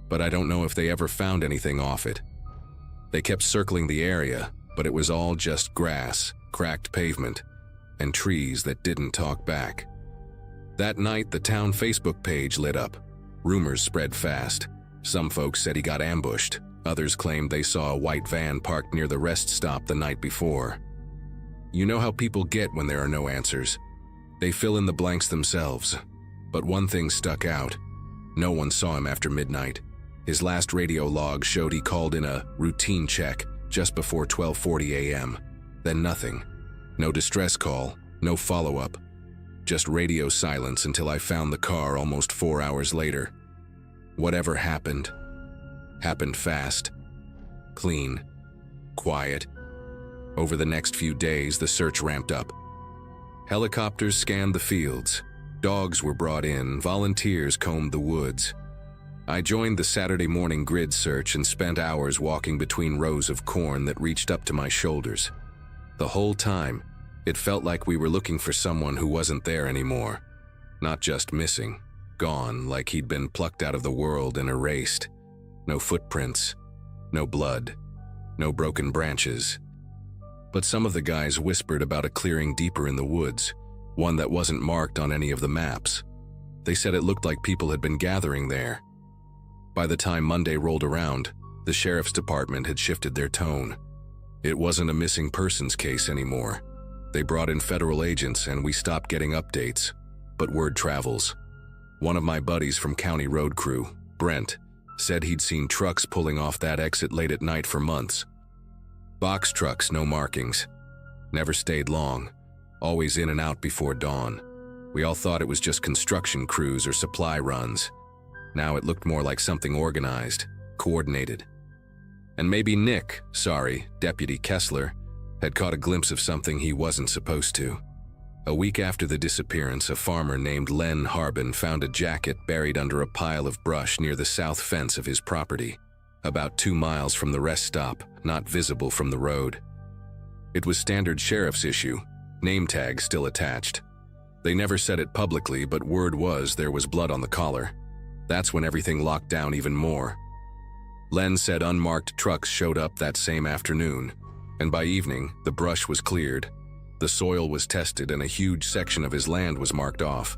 but I don't know if they ever found anything off it. They kept circling the area, but it was all just grass, cracked pavement, and trees that didn't talk back. That night, the town Facebook page lit up. Rumors spread fast. Some folks said he got ambushed. Others claimed they saw a white van parked near the rest stop the night before. You know how people get when there are no answers. They fill in the blanks themselves. But one thing stuck out. No one saw him after midnight. His last radio log showed he called in a routine check just before 12:40 a.m. Then nothing. No distress call, no follow-up. Just radio silence until I found the car almost 4 hours later. Whatever happened fast, clean, quiet. Over the next few days, the search ramped up. Helicopters scanned the fields. Dogs were brought in, volunteers combed the woods. I joined the Saturday morning grid search and spent hours walking between rows of corn that reached up to my shoulders. The whole time, it felt like we were looking for someone who wasn't there anymore. Not just missing, gone, like he'd been plucked out of the world and erased. No footprints, no blood, no broken branches. But some of the guys whispered about a clearing deeper in the woods, one that wasn't marked on any of the maps. They said it looked like people had been gathering there. By the time Monday rolled around, the sheriff's department had shifted their tone. It wasn't a missing persons case anymore. They brought in federal agents and we stopped getting updates. But word travels. One of my buddies from county road crew, Brent, said he'd seen trucks pulling off that exit late at night for months. Box trucks, no markings. Never stayed long. Always in and out before dawn. We all thought it was just construction crews or supply runs. Now it looked more like something organized, coordinated. And maybe Deputy Kessler, had caught a glimpse of something he wasn't supposed to. A week after the disappearance, a farmer named Len Harbin found a jacket buried under a pile of brush near the south fence of his property, about 2 miles from the rest stop, not visible from the road. It was standard sheriff's issue, name tag still attached. They never said it publicly, but word was there was blood on the collar. That's when everything locked down even more. Len said unmarked trucks showed up that same afternoon, and by evening, the brush was cleared. The soil was tested and a huge section of his land was marked off.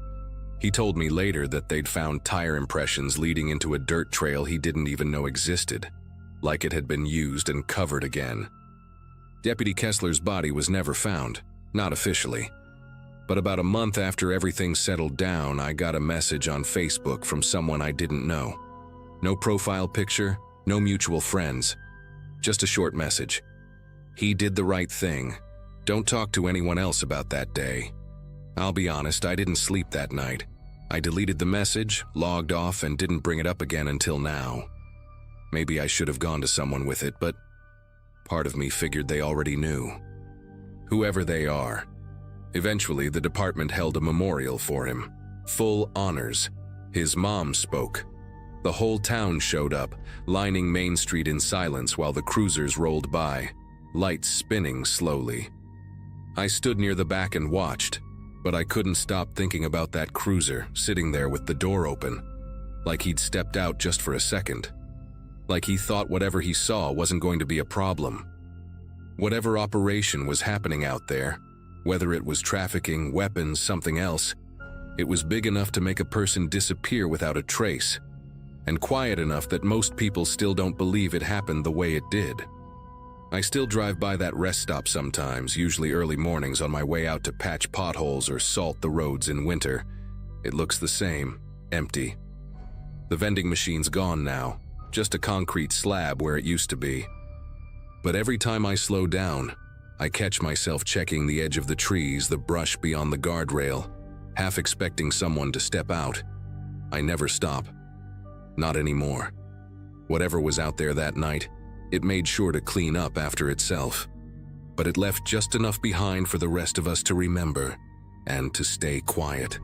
He told me later that they'd found tire impressions leading into a dirt trail he didn't even know existed, like it had been used and covered again. Deputy Kessler's body was never found, not officially. But about a month after everything settled down, I got a message on Facebook from someone I didn't know. No profile picture, no mutual friends. Just a short message. He did the right thing. Don't talk to anyone else about that day. I'll be honest, I didn't sleep that night. I deleted the message, logged off, and didn't bring it up again until now. Maybe I should have gone to someone with it, but part of me figured they already knew. Whoever they are. Eventually, the department held a memorial for him. Full honors. His mom spoke. The whole town showed up, lining Main Street in silence while the cruisers rolled by, lights spinning slowly. I stood near the back and watched, but I couldn't stop thinking about that cruiser sitting there with the door open, like he'd stepped out just for a second. Like he thought whatever he saw wasn't going to be a problem. Whatever operation was happening out there, Whether it was trafficking, weapons, something else, it was big enough to make a person disappear without a trace, and quiet enough that most people still don't believe it happened the way it did. I still drive by that rest stop sometimes, usually early mornings on my way out to patch potholes or salt the roads in winter. It looks the same, empty. The vending machine's gone now, just a concrete slab where it used to be. But every time I slow down, I catch myself checking the edge of the trees, the brush beyond the guardrail, half expecting someone to step out. I never stop. Not anymore. Whatever was out there that night, it made sure to clean up after itself. But it left just enough behind for the rest of us to remember and to stay quiet.